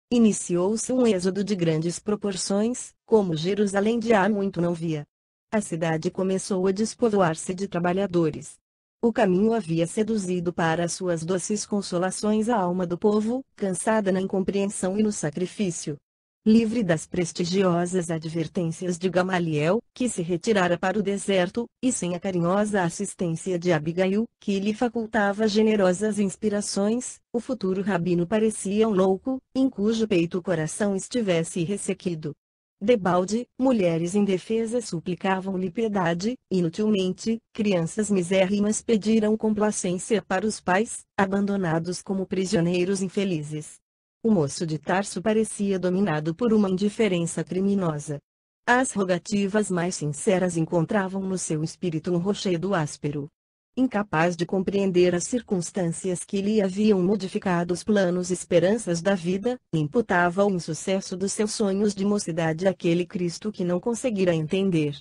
Iniciou-se um êxodo de grandes proporções, como Jerusalém de há muito não via. A cidade começou a despovoar-se de trabalhadores. O caminho havia seduzido para suas doces consolações a alma do povo, cansada na incompreensão e no sacrifício. Livre das prestigiosas advertências de Gamaliel, que se retirara para o deserto, e sem a carinhosa assistência de Abigail, que lhe facultava generosas inspirações, o futuro rabino parecia um louco, em cujo peito o coração estivesse ressequido. Debalde, mulheres indefesas suplicavam-lhe piedade, inutilmente, crianças misérrimas pediram complacência para os pais, abandonados como prisioneiros infelizes. O moço de Tarso parecia dominado por uma indiferença criminosa. As rogativas mais sinceras encontravam no seu espírito um rochedo áspero. Incapaz de compreender as circunstâncias que lhe haviam modificado os planos e esperanças da vida, imputava o insucesso dos seus sonhos de mocidade àquele Cristo que não conseguira entender.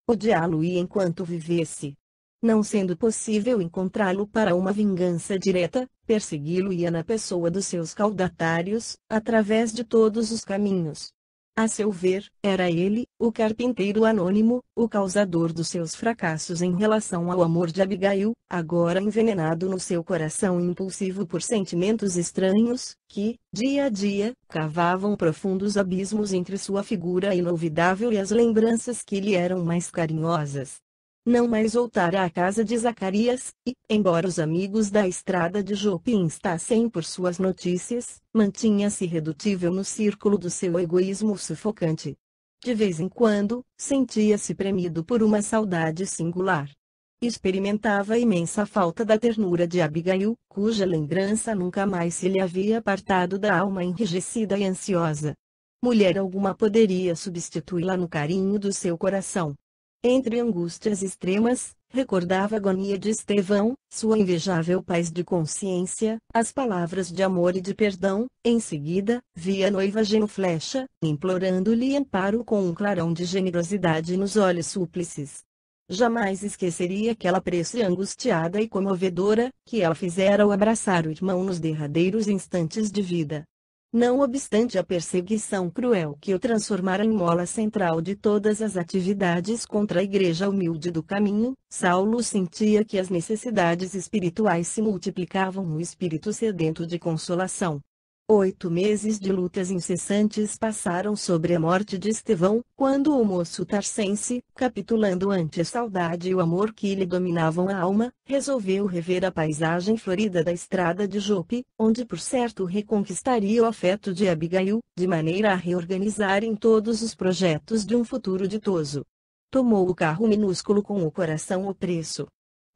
Odiá-lo-ia enquanto vivesse. Não sendo possível encontrá-lo para uma vingança direta, persegui-lo-ia na pessoa dos seus caudatários, através de todos os caminhos. A seu ver, era ele, o carpinteiro anônimo, o causador dos seus fracassos em relação ao amor de Abigail, agora envenenado no seu coração impulsivo por sentimentos estranhos, que, dia a dia, cavavam profundos abismos entre sua figura inolvidável e as lembranças que lhe eram mais carinhosas. Não mais voltara à casa de Zacarias, e, embora os amigos da estrada de Jope instassem por suas notícias, mantinha-se irredutível no círculo do seu egoísmo sufocante. De vez em quando, sentia-se premido por uma saudade singular. Experimentava a imensa falta da ternura de Abigail, cuja lembrança nunca mais se lhe havia apartado da alma enrijecida e ansiosa. Mulher alguma poderia substituí-la no carinho do seu coração. Entre angústias extremas, recordava a agonia de Estevão, sua invejável paz de consciência, as palavras de amor e de perdão. Em seguida, via a noiva genuflexa, implorando-lhe amparo com um clarão de generosidade nos olhos súplices. Jamais esqueceria aquela prece angustiada e comovedora, que ela fizera ao abraçar o irmão nos derradeiros instantes de vida. Não obstante a perseguição cruel que o transformara em mola central de todas as atividades contra a igreja humilde do caminho, Saulo sentia que as necessidades espirituais se multiplicavam no espírito sedento de consolação. 8 meses de lutas incessantes passaram sobre a morte de Estevão, quando o moço tarsense, capitulando ante a saudade e o amor que lhe dominavam a alma, resolveu rever a paisagem florida da estrada de Jope, onde por certo reconquistaria o afeto de Abigail, de maneira a reorganizar em todos os projetos de um futuro ditoso. Tomou o carro minúsculo com o coração opresso.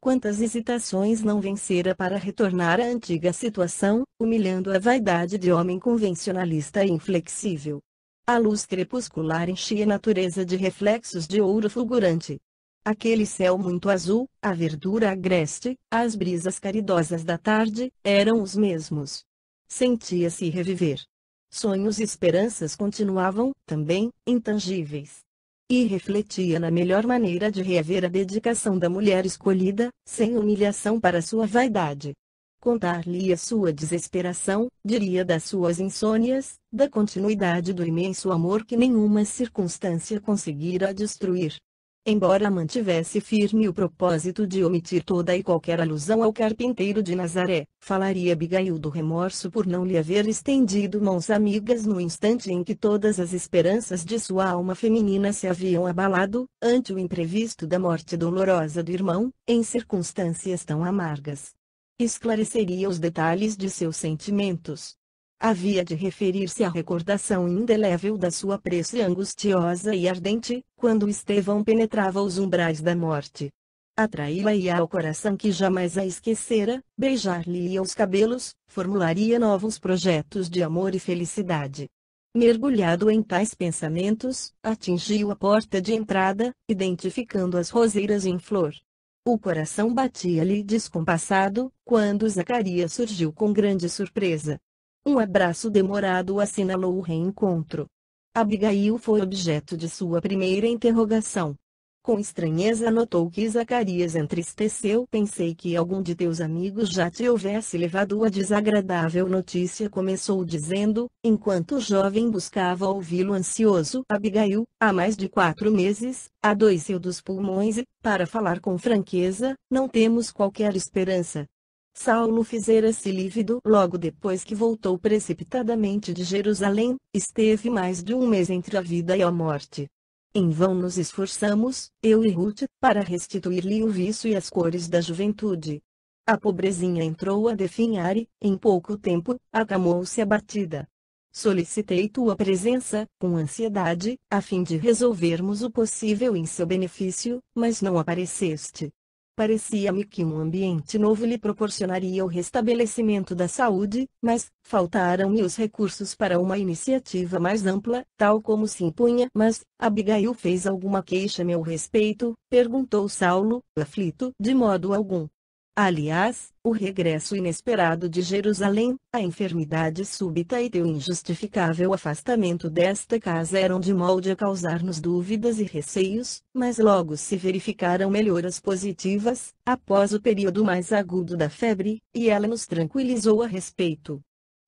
Quantas hesitações não vencera para retornar à antiga situação, humilhando a vaidade de homem convencionalista e inflexível. A luz crepuscular enchia a natureza de reflexos de ouro fulgurante. Aquele céu muito azul, a verdura agreste, as brisas caridosas da tarde, eram os mesmos. Sentia-se reviver. sonhos e esperanças continuavam, também, intangíveis. E refletia na melhor maneira de reaver a dedicação da mulher escolhida, sem humilhação para sua vaidade. Contar-lhe a sua desesperação, diria das suas insônias, da continuidade do imenso amor que nenhuma circunstância conseguira destruir. Embora mantivesse firme o propósito de omitir toda e qualquer alusão ao carpinteiro de Nazaré, falaria Abigail do remorso por não lhe haver estendido mãos amigas no instante em que todas as esperanças de sua alma feminina se haviam abalado, ante o imprevisto da morte dolorosa do irmão, em circunstâncias tão amargas. Esclareceria os detalhes de seus sentimentos. Havia de referir-se à recordação indelével da sua prece angustiosa e ardente, quando Estevão penetrava os umbrais da morte. Atraí-la-ia ao coração que jamais a esquecera, beijar-lhe-ia os cabelos, formularia novos projetos de amor e felicidade. Mergulhado em tais pensamentos, atingiu a porta de entrada, identificando as roseiras em flor. O coração batia-lhe descompassado, quando Zacarias surgiu com grande surpresa. Um abraço demorado assinalou o reencontro. Abigail foi objeto de sua primeira interrogação. Com estranheza notou que Zacarias entristeceu. Pensei que algum de teus amigos já te houvesse levado a desagradável notícia, começou dizendo, enquanto o jovem buscava ouvi-lo ansioso. Abigail, há mais de 4 meses, adoeceu dos pulmões e, para falar com franqueza, não temos qualquer esperança. Saulo fizera-se lívido logo depois que voltou precipitadamente de Jerusalém, esteve mais de 1 mês entre a vida e a morte. Em vão nos esforçamos, eu e Ruth, para restituir-lhe o vício e as cores da juventude. A pobrezinha entrou a definhar e, em pouco tempo, acamou-se abatida. Solicitei tua presença, com ansiedade, a fim de resolvermos o possível em seu benefício, mas não apareceste. Parecia-me que um ambiente novo lhe proporcionaria o restabelecimento da saúde, mas faltaram-me os recursos para uma iniciativa mais ampla, tal como se impunha. Mas Abigail fez alguma queixa a meu respeito? Perguntou Saulo, aflito. De modo algum. Aliás, o regresso inesperado de Jerusalém, a enfermidade súbita e teu injustificável afastamento desta casa eram de molde a causar-nos dúvidas e receios, mas logo se verificaram melhoras positivas, após o período mais agudo da febre, e ela nos tranquilizou a respeito.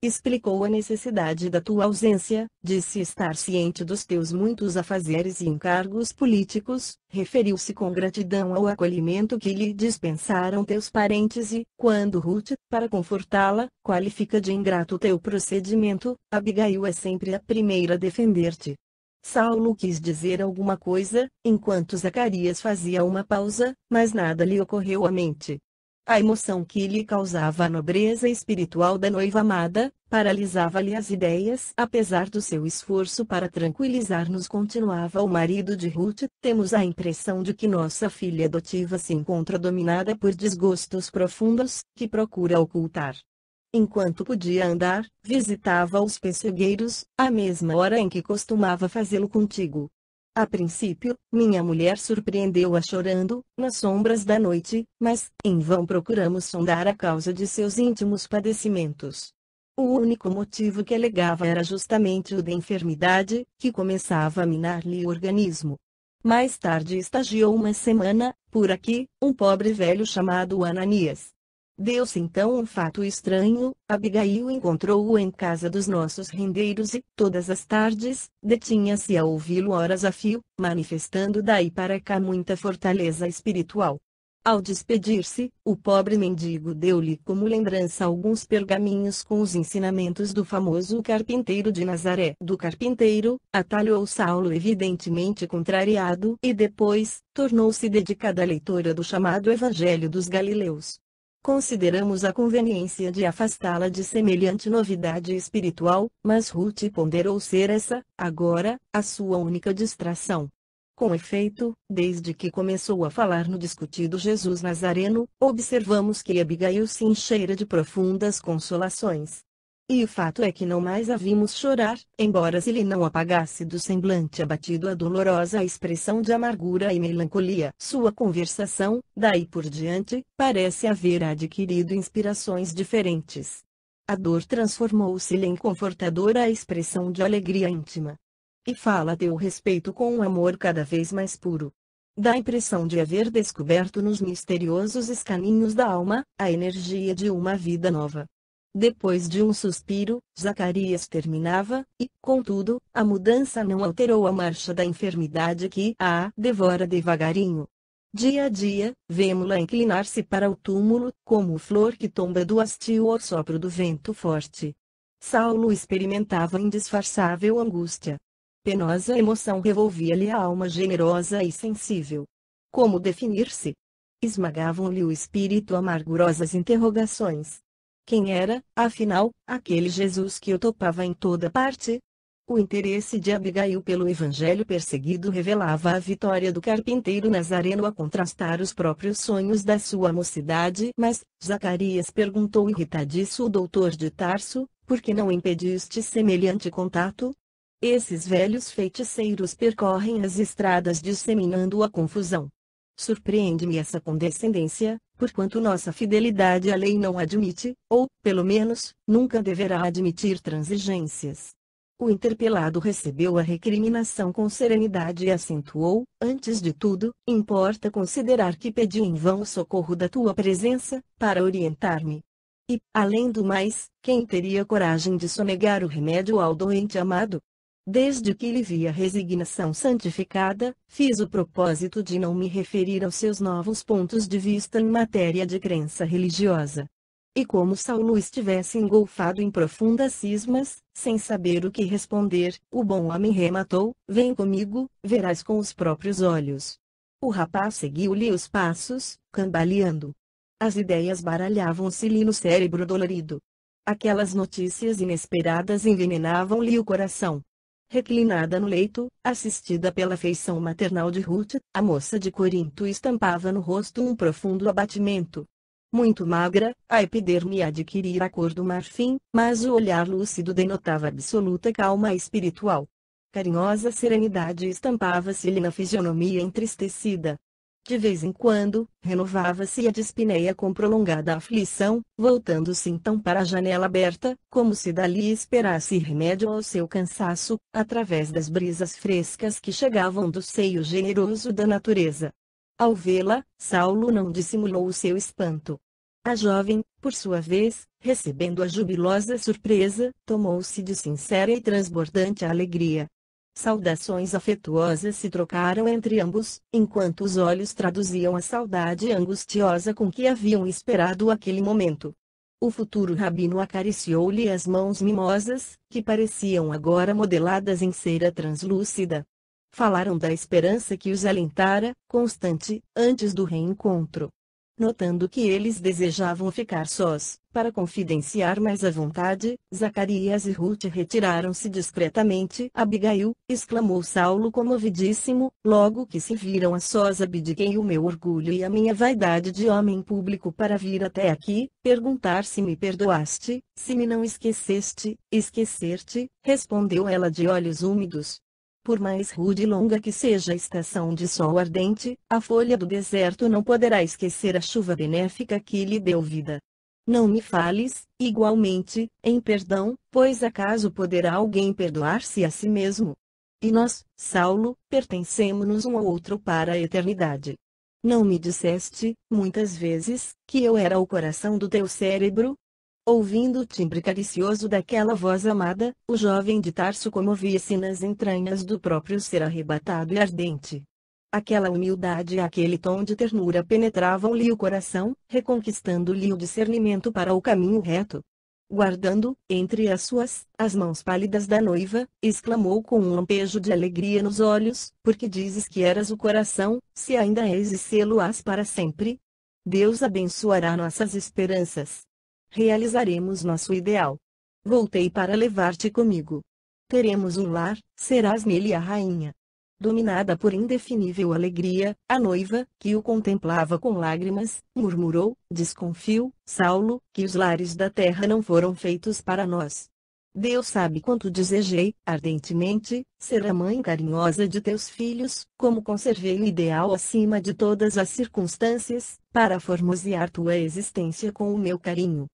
Explicou a necessidade da tua ausência, disse estar ciente dos teus muitos afazeres e encargos políticos, referiu-se com gratidão ao acolhimento que lhe dispensaram teus parentes e, quando Ruth, para confortá-la, qualifica de ingrato teu procedimento, Abigail é sempre a primeira a defender-te. Saulo quis dizer alguma coisa, enquanto Zacarias fazia uma pausa, mas nada lhe ocorreu à mente. A emoção que lhe causava a nobreza espiritual da noiva amada, paralisava-lhe as ideias. Apesar do seu esforço para tranquilizar-nos, continuava o marido de Ruth, temos a impressão de que nossa filha adotiva se encontra dominada por desgostos profundos, que procura ocultar. Enquanto podia andar, visitava os pessegueiros, à mesma hora em que costumava fazê-lo contigo. A princípio, minha mulher surpreendeu-a chorando, nas sombras da noite, mas, em vão procuramos sondar a causa de seus íntimos padecimentos. O único motivo que alegava era justamente o da enfermidade, que começava a minar-lhe o organismo. Mais tarde estagiou uma semana, por aqui, um pobre velho chamado Ananias. Deu-se então um fato estranho, Abigail encontrou-o em casa dos nossos rendeiros e, todas as tardes, detinha-se a ouvi-lo horas a fio, manifestando daí para cá muita fortaleza espiritual. Ao despedir-se, o pobre mendigo deu-lhe como lembrança alguns pergaminhos com os ensinamentos do famoso carpinteiro de Nazaré. Do carpinteiro, atalhou Saulo evidentemente contrariado e depois, tornou-se dedicada leitora do chamado Evangelho dos Galileus. Consideramos a conveniência de afastá-la de semelhante novidade espiritual, mas Ruth ponderou ser essa, agora, a sua única distração. Com efeito, desde que começou a falar no discutido Jesus Nazareno, observamos que Abigail se encheira de profundas consolações. E o fato é que não mais a vimos chorar, embora se lhe não apagasse do semblante abatido a dolorosa expressão de amargura e melancolia. Sua conversação, daí por diante, parece haver adquirido inspirações diferentes. A dor transformou-se-lhe em confortadora expressão de alegria íntima. E fala a teu respeito com um amor cada vez mais puro. Dá a impressão de haver descoberto nos misteriosos escaninhos da alma, a energia de uma vida nova. Depois de um suspiro, Zacarias terminava, e, contudo, a mudança não alterou a marcha da enfermidade que a devora devagarinho. Dia a dia, vemo-la inclinar-se para o túmulo, como flor que tomba do hastio ao sopro do vento forte. Saulo experimentava indisfarçável angústia. Penosa emoção revolvia-lhe a alma generosa e sensível. Como definir-se? Esmagavam-lhe o espírito amargurosas interrogações. Quem era, afinal, aquele Jesus que o topava em toda parte? O interesse de Abigail pelo evangelho perseguido revelava a vitória do carpinteiro nazareno a contrastar os próprios sonhos da sua mocidade. Mas, Zacarias perguntou irritadiço o doutor de Tarso, por que não impediste semelhante contato? Esses velhos feiticeiros percorrem as estradas disseminando a confusão. Surpreende-me essa condescendência, porquanto nossa fidelidade à lei não admite, ou, pelo menos, nunca deverá admitir transigências. O interpelado recebeu a recriminação com serenidade e acentuou: antes de tudo, importa considerar que pedi em vão o socorro da tua presença, para orientar-me. E, além do mais, quem teria coragem de sonegar o remédio ao doente amado? Desde que lhe vi a resignação santificada, fiz o propósito de não me referir aos seus novos pontos de vista em matéria de crença religiosa. E como Saulo estivesse engolfado em profundas cismas, sem saber o que responder, o bom homem rematou: vem comigo, verás com os próprios olhos. O rapaz seguiu-lhe os passos, cambaleando. As ideias baralhavam-se-lhe no cérebro dolorido. Aquelas notícias inesperadas envenenavam-lhe o coração. Reclinada no leito, assistida pela afeição maternal de Ruth, a moça de Corinto estampava no rosto um profundo abatimento. Muito magra, a epiderme adquirira a cor do marfim, mas o olhar lúcido denotava absoluta calma espiritual. Carinhosa serenidade estampava-se-lhe na fisionomia entristecida. De vez em quando, renovava-se a dispneia com prolongada aflição, voltando-se então para a janela aberta, como se dali esperasse remédio ao seu cansaço, através das brisas frescas que chegavam do seio generoso da natureza. Ao vê-la, Saulo não dissimulou o seu espanto. A jovem, por sua vez, recebendo a jubilosa surpresa, tomou-se de sincera e transbordante alegria. Saudações afetuosas se trocaram entre ambos, enquanto os olhos traduziam a saudade angustiosa com que haviam esperado aquele momento. O futuro rabino acariciou-lhe as mãos mimosas, que pareciam agora modeladas em cera translúcida. Falaram da esperança que os alentara, constante, antes do reencontro. Notando que eles desejavam ficar sós, para confidenciar mais à vontade, Zacarias e Ruth retiraram-se discretamente. Abigail, exclamou Saulo comovidíssimo, logo que se viram a sós abdiquei o meu orgulho e a minha vaidade de homem público para vir até aqui, perguntar se me perdoaste, se me não esqueceste. Esquecer-te, respondeu ela de olhos úmidos. Por mais rude e longa que seja a estação de sol ardente, a folha do deserto não poderá esquecer a chuva benéfica que lhe deu vida. Não me fales, igualmente, em perdão, pois acaso poderá alguém perdoar-se a si mesmo? E nós, Saulo, pertencemo-nos um ao outro para a eternidade. Não me disseste, muitas vezes, que eu era o coração do teu cérebro? Ouvindo o timbre caricioso daquela voz amada, o jovem de Tarso comovia-se nas entranhas do próprio ser arrebatado e ardente. Aquela humildade e aquele tom de ternura penetravam-lhe o coração, reconquistando-lhe o discernimento para o caminho reto. Guardando, entre as mãos pálidas da noiva, exclamou com um lampejo de alegria nos olhos: porque dizes que eras o coração, se ainda és e sê-lo-ás para sempre? Deus abençoará nossas esperanças. Realizaremos nosso ideal. Voltei para levar-te comigo. Teremos um lar, serás nele a rainha. Dominada por indefinível alegria, a noiva, que o contemplava com lágrimas, murmurou: desconfio, Saulo, que os lares da terra não foram feitos para nós. Deus sabe quanto desejei, ardentemente, ser a mãe carinhosa de teus filhos, como conservei o ideal acima de todas as circunstâncias, para formosear tua existência com o meu carinho.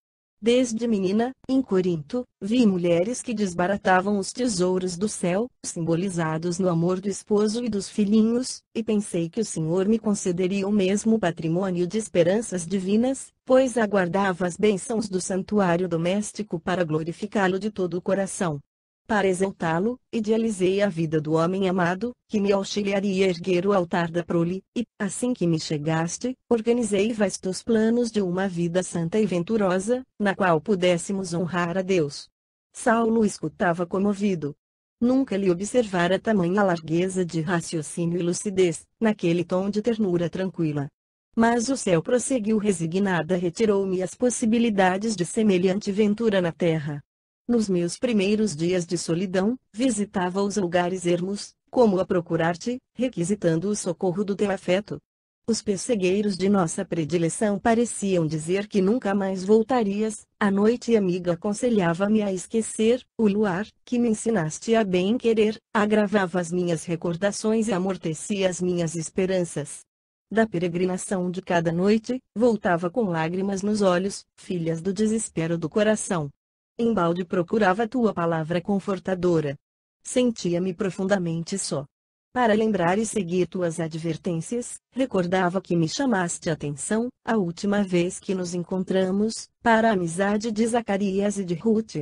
Desde menina, em Corinto, vi mulheres que desbaratavam os tesouros do céu, simbolizados no amor do esposo e dos filhinhos, e pensei que o Senhor me concederia o mesmo patrimônio de esperanças divinas, pois aguardava as bênçãos do santuário doméstico para glorificá-lo de todo o coração. Para exaltá-lo, idealizei a vida do homem amado, que me auxiliaria a erguer o altar da prole, e, assim que me chegaste, organizei vastos planos de uma vida santa e venturosa, na qual pudéssemos honrar a Deus. Saulo escutava comovido. Nunca lhe observara tamanha largueza de raciocínio e lucidez, naquele tom de ternura tranquila. Mas o céu prosseguiu resignada, retirou-me as possibilidades de semelhante ventura na terra. Nos meus primeiros dias de solidão, visitava os lugares ermos, como a procurar-te, requisitando o socorro do teu afeto. Os pessegueiros de nossa predileção pareciam dizer que nunca mais voltarias. A noite amiga aconselhava-me a esquecer. O luar, que me ensinaste a bem querer, agravava as minhas recordações e amortecia as minhas esperanças. Da peregrinação de cada noite, voltava com lágrimas nos olhos, filhas do desespero do coração. Embalde procurava tua palavra confortadora. Sentia-me profundamente só. Para lembrar e seguir tuas advertências, recordava que me chamaste a atenção, a última vez que nos encontramos, para a amizade de Zacarias e de Ruth.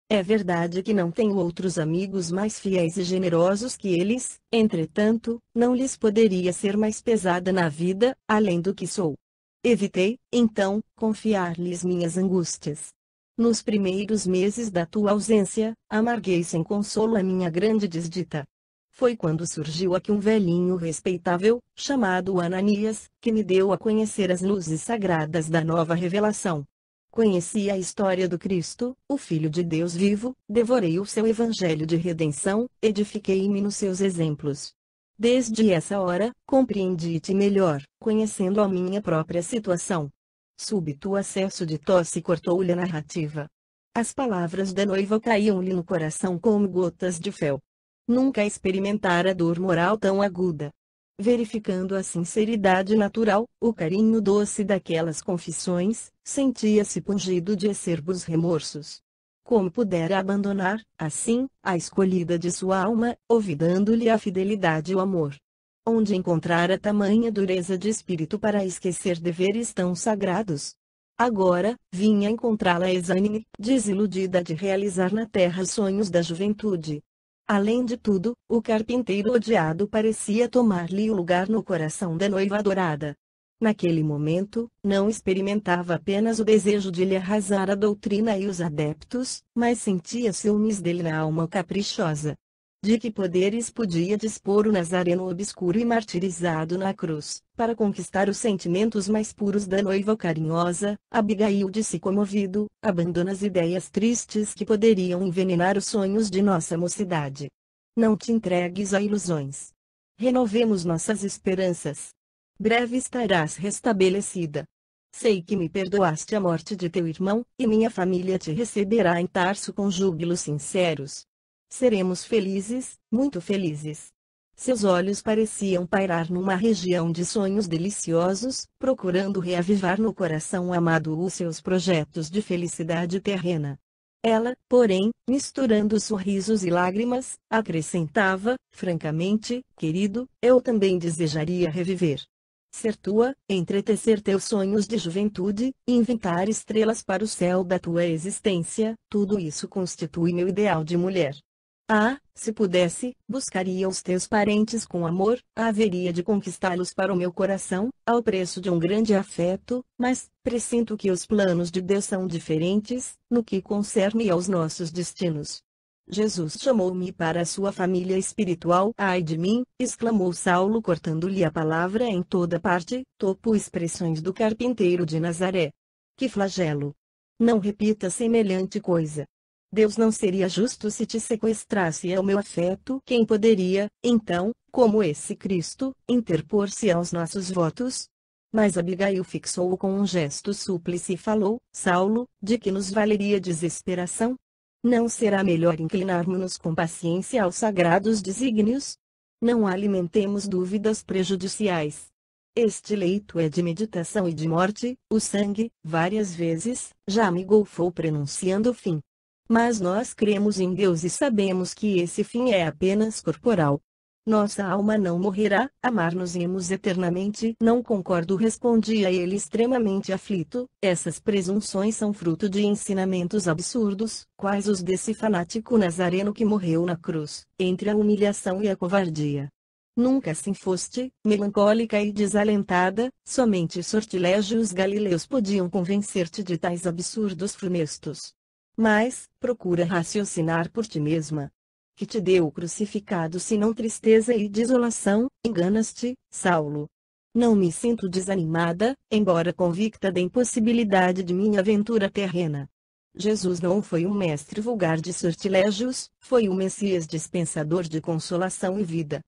É verdade que não tenho outros amigos mais fiéis e generosos que eles, entretanto, não lhes poderia ser mais pesada na vida, além do que sou. Evitei, então, confiar-lhes minhas angústias. Nos primeiros meses da tua ausência, amarguei sem consolo a minha grande desdita. Foi quando surgiu aqui um velhinho respeitável, chamado Ananias, que me deu a conhecer as luzes sagradas da nova revelação. Conheci a história do Cristo, o Filho de Deus vivo, devorei o seu evangelho de redenção, edifiquei-me nos seus exemplos. Desde essa hora, compreendi-te melhor, conhecendo a minha própria situação. Súbito acesso de tosse cortou-lhe a narrativa. As palavras da noiva caíam-lhe no coração como gotas de fel. Nunca experimentara dor moral tão aguda. Verificando a sinceridade natural, o carinho doce daquelas confissões, sentia-se pungido de acerbos remorsos. Como pudera abandonar, assim, a escolhida de sua alma, olvidando-lhe a fidelidade e o amor? Onde encontrara tamanha dureza de espírito para esquecer deveres tão sagrados? Agora, vinha encontrá-la exânime, desiludida de realizar na terra os sonhos da juventude. Além de tudo, o carpinteiro odiado parecia tomar-lhe o lugar no coração da noiva adorada. Naquele momento, não experimentava apenas o desejo de lhe arrasar a doutrina e os adeptos, mas sentia ciúmes dele na alma caprichosa. De que poderes podia dispor o Nazareno obscuro e martirizado na cruz, para conquistar os sentimentos mais puros da noiva carinhosa? Abigail disse comovido, abandona as ideias tristes que poderiam envenenar os sonhos de nossa mocidade. Não te entregues a ilusões. Renovemos nossas esperanças. Breve estarás restabelecida. Sei que me perdoaste a morte de teu irmão, e minha família te receberá em Tarso com júbilos sinceros. Seremos felizes, muito felizes. Seus olhos pareciam pairar numa região de sonhos deliciosos, procurando reavivar no coração amado os seus projetos de felicidade terrena. Ela, porém, misturando sorrisos e lágrimas, acrescentava, francamente, querido, eu também desejaria reviver. Ser tua, entretecer teus sonhos de juventude, inventar estrelas para o céu da tua existência, tudo isso constitui meu ideal de mulher. Ah, se pudesse, buscaria os teus parentes com amor, haveria de conquistá-los para o meu coração, ao preço de um grande afeto, mas, pressinto que os planos de Deus são diferentes, no que concerne aos nossos destinos. Jesus chamou-me para a sua família espiritual. Ai de mim, exclamou Saulo cortando-lhe a palavra em toda parte, topo expressões do carpinteiro de Nazaré. Que flagelo! Não repita semelhante coisa. Deus não seria justo se te sequestrasse ao meu afeto. Quem poderia, então, como esse Cristo, interpor-se aos nossos votos? Mas Abigail fixou-o com um gesto súplice e falou, Saulo, de que nos valeria desesperação? Não será melhor inclinarmos-nos com paciência aos sagrados desígnios? Não alimentemos dúvidas prejudiciais. Este leito é de meditação e de morte, o sangue, várias vezes, já me golfou pronunciando o fim. Mas nós cremos em Deus e sabemos que esse fim é apenas corporal. Nossa alma não morrerá, amar-nos-emos eternamente. Não concordo, respondia ele extremamente aflito. Essas presunções são fruto de ensinamentos absurdos, quais os desse fanático nazareno que morreu na cruz, entre a humilhação e a covardia. Nunca assim foste, melancólica e desalentada, somente sortilégios galileus podiam convencer-te de tais absurdos funestos. Mas, procura raciocinar por ti mesma. Que te deu o crucificado senão tristeza e desolação? Enganas-te, Saulo. Não me sinto desanimada, embora convicta da impossibilidade de minha aventura terrena. Jesus não foi um mestre vulgar de sortilégios, foi o Messias dispensador de consolação e vida.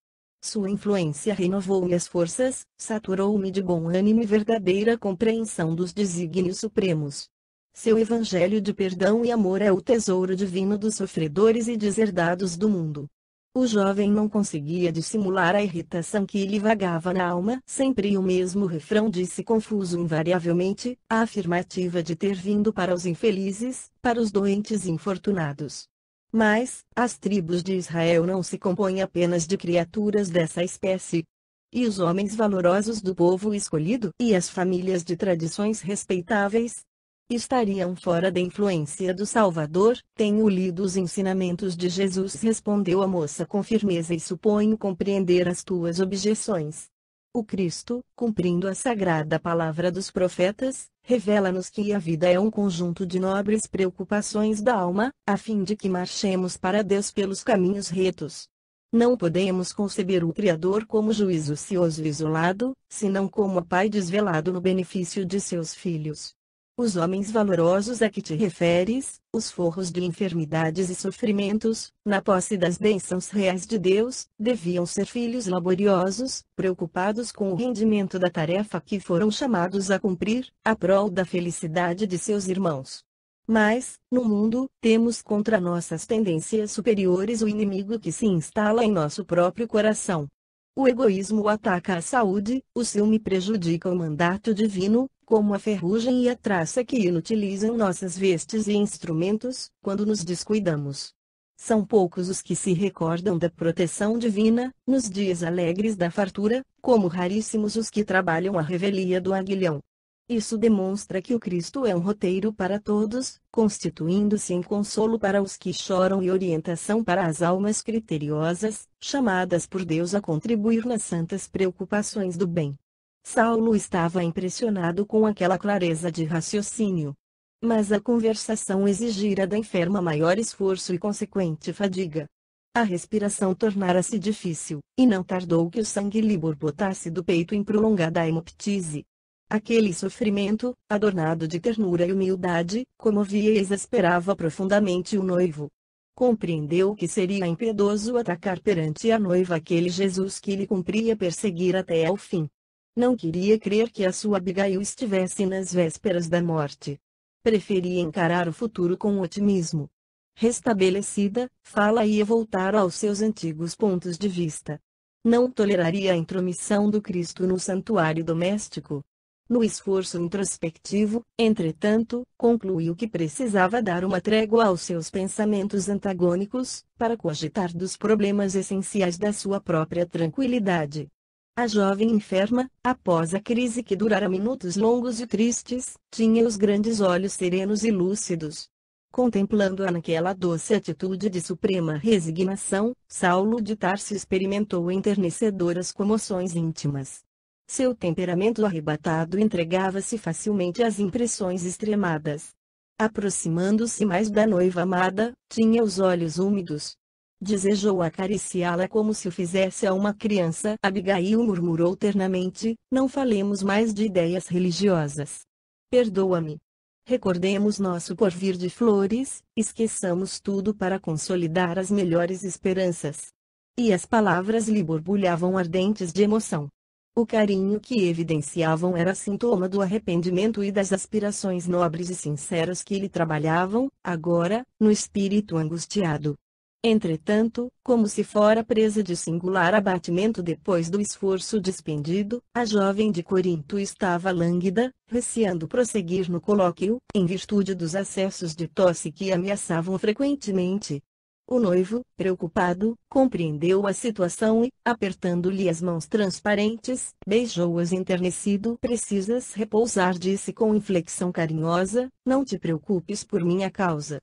Sua influência renovou minhas forças, saturou-me de bom ânimo e verdadeira compreensão dos desígnios supremos. Seu evangelho de perdão e amor é o tesouro divino dos sofredores e deserdados do mundo. O jovem não conseguia dissimular a irritação que lhe vagava na alma. Sempre o mesmo refrão disse confuso invariavelmente, a afirmativa de ter vindo para os infelizes, para os doentes e infortunados. Mas, as tribos de Israel não se compõem apenas de criaturas dessa espécie. E os homens valorosos do povo escolhido e as famílias de tradições respeitáveis estariam fora da influência do Salvador? Tenho lido os ensinamentos de Jesus, respondeu a moça com firmeza, e suponho compreender as tuas objeções. O Cristo, cumprindo a sagrada palavra dos profetas, revela-nos que a vida é um conjunto de nobres preocupações da alma, a fim de que marchemos para Deus pelos caminhos retos. Não podemos conceber o Criador como juiz ocioso e isolado, senão como pai desvelado no benefício de seus filhos. Os homens valorosos a que te referes, os forros de enfermidades e sofrimentos, na posse das bênçãos reais de Deus, deviam ser filhos laboriosos, preocupados com o rendimento da tarefa que foram chamados a cumprir, a prol da felicidade de seus irmãos. Mas, no mundo, temos contra nossas tendências superiores o inimigo que se instala em nosso próprio coração. O egoísmo ataca a saúde, o ciúme prejudica o mandato divino, como a ferrugem e a traça que inutilizam nossas vestes e instrumentos, quando nos descuidamos. São poucos os que se recordam da proteção divina, nos dias alegres da fartura, como raríssimos os que trabalham a revelia do aguilhão. Isso demonstra que o Cristo é um roteiro para todos, constituindo-se em consolo para os que choram e orientação para as almas criteriosas, chamadas por Deus a contribuir nas santas preocupações do bem. Saulo estava impressionado com aquela clareza de raciocínio. Mas a conversação exigira da enferma maior esforço e consequente fadiga. A respiração tornara-se difícil, e não tardou que o sangue lhe borbotasse do peito em prolongada hemoptise. Aquele sofrimento, adornado de ternura e humildade, comovia e exasperava profundamente o noivo. Compreendeu que seria impiedoso atacar perante a noiva aquele Jesus que lhe cumpria perseguir até ao fim. Não queria crer que a sua Abigail estivesse nas vésperas da morte. Preferia encarar o futuro com otimismo. Restabelecida, Fala ia voltar aos seus antigos pontos de vista. Não toleraria a intromissão do Cristo no santuário doméstico. No esforço introspectivo, entretanto, concluiu que precisava dar uma trégua aos seus pensamentos antagônicos, para cogitar dos problemas essenciais da sua própria tranquilidade. A jovem enferma, após a crise que durara minutos longos e tristes, tinha os grandes olhos serenos e lúcidos. Contemplando-a naquela doce atitude de suprema resignação, Saulo de Tarso experimentou enternecedoras comoções íntimas. Seu temperamento arrebatado entregava-se facilmente às impressões extremadas. Aproximando-se mais da noiva amada, tinha os olhos úmidos. Desejou acariciá-la como se o fizesse a uma criança. Abigail murmurou ternamente, não falemos mais de ideias religiosas. Perdoa-me. Recordemos nosso porvir de flores, esqueçamos tudo para consolidar as melhores esperanças. E as palavras lhe borbulhavam ardentes de emoção. O carinho que evidenciavam era sintoma do arrependimento e das aspirações nobres e sinceras que lhe trabalhavam, agora, no espírito angustiado. Entretanto, como se fora presa de singular abatimento depois do esforço despendido, a jovem de Corinto estava lânguida, receando prosseguir no colóquio, em virtude dos acessos de tosse que a ameaçavam frequentemente. O noivo, preocupado, compreendeu a situação e, apertando-lhe as mãos transparentes, beijou-as enternecido. Precisas repousar, disse com inflexão carinhosa, não te preocupes por minha causa.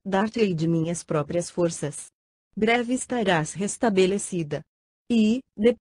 Dar-te-ei de minhas próprias forças. Breve estarás restabelecida. E, depois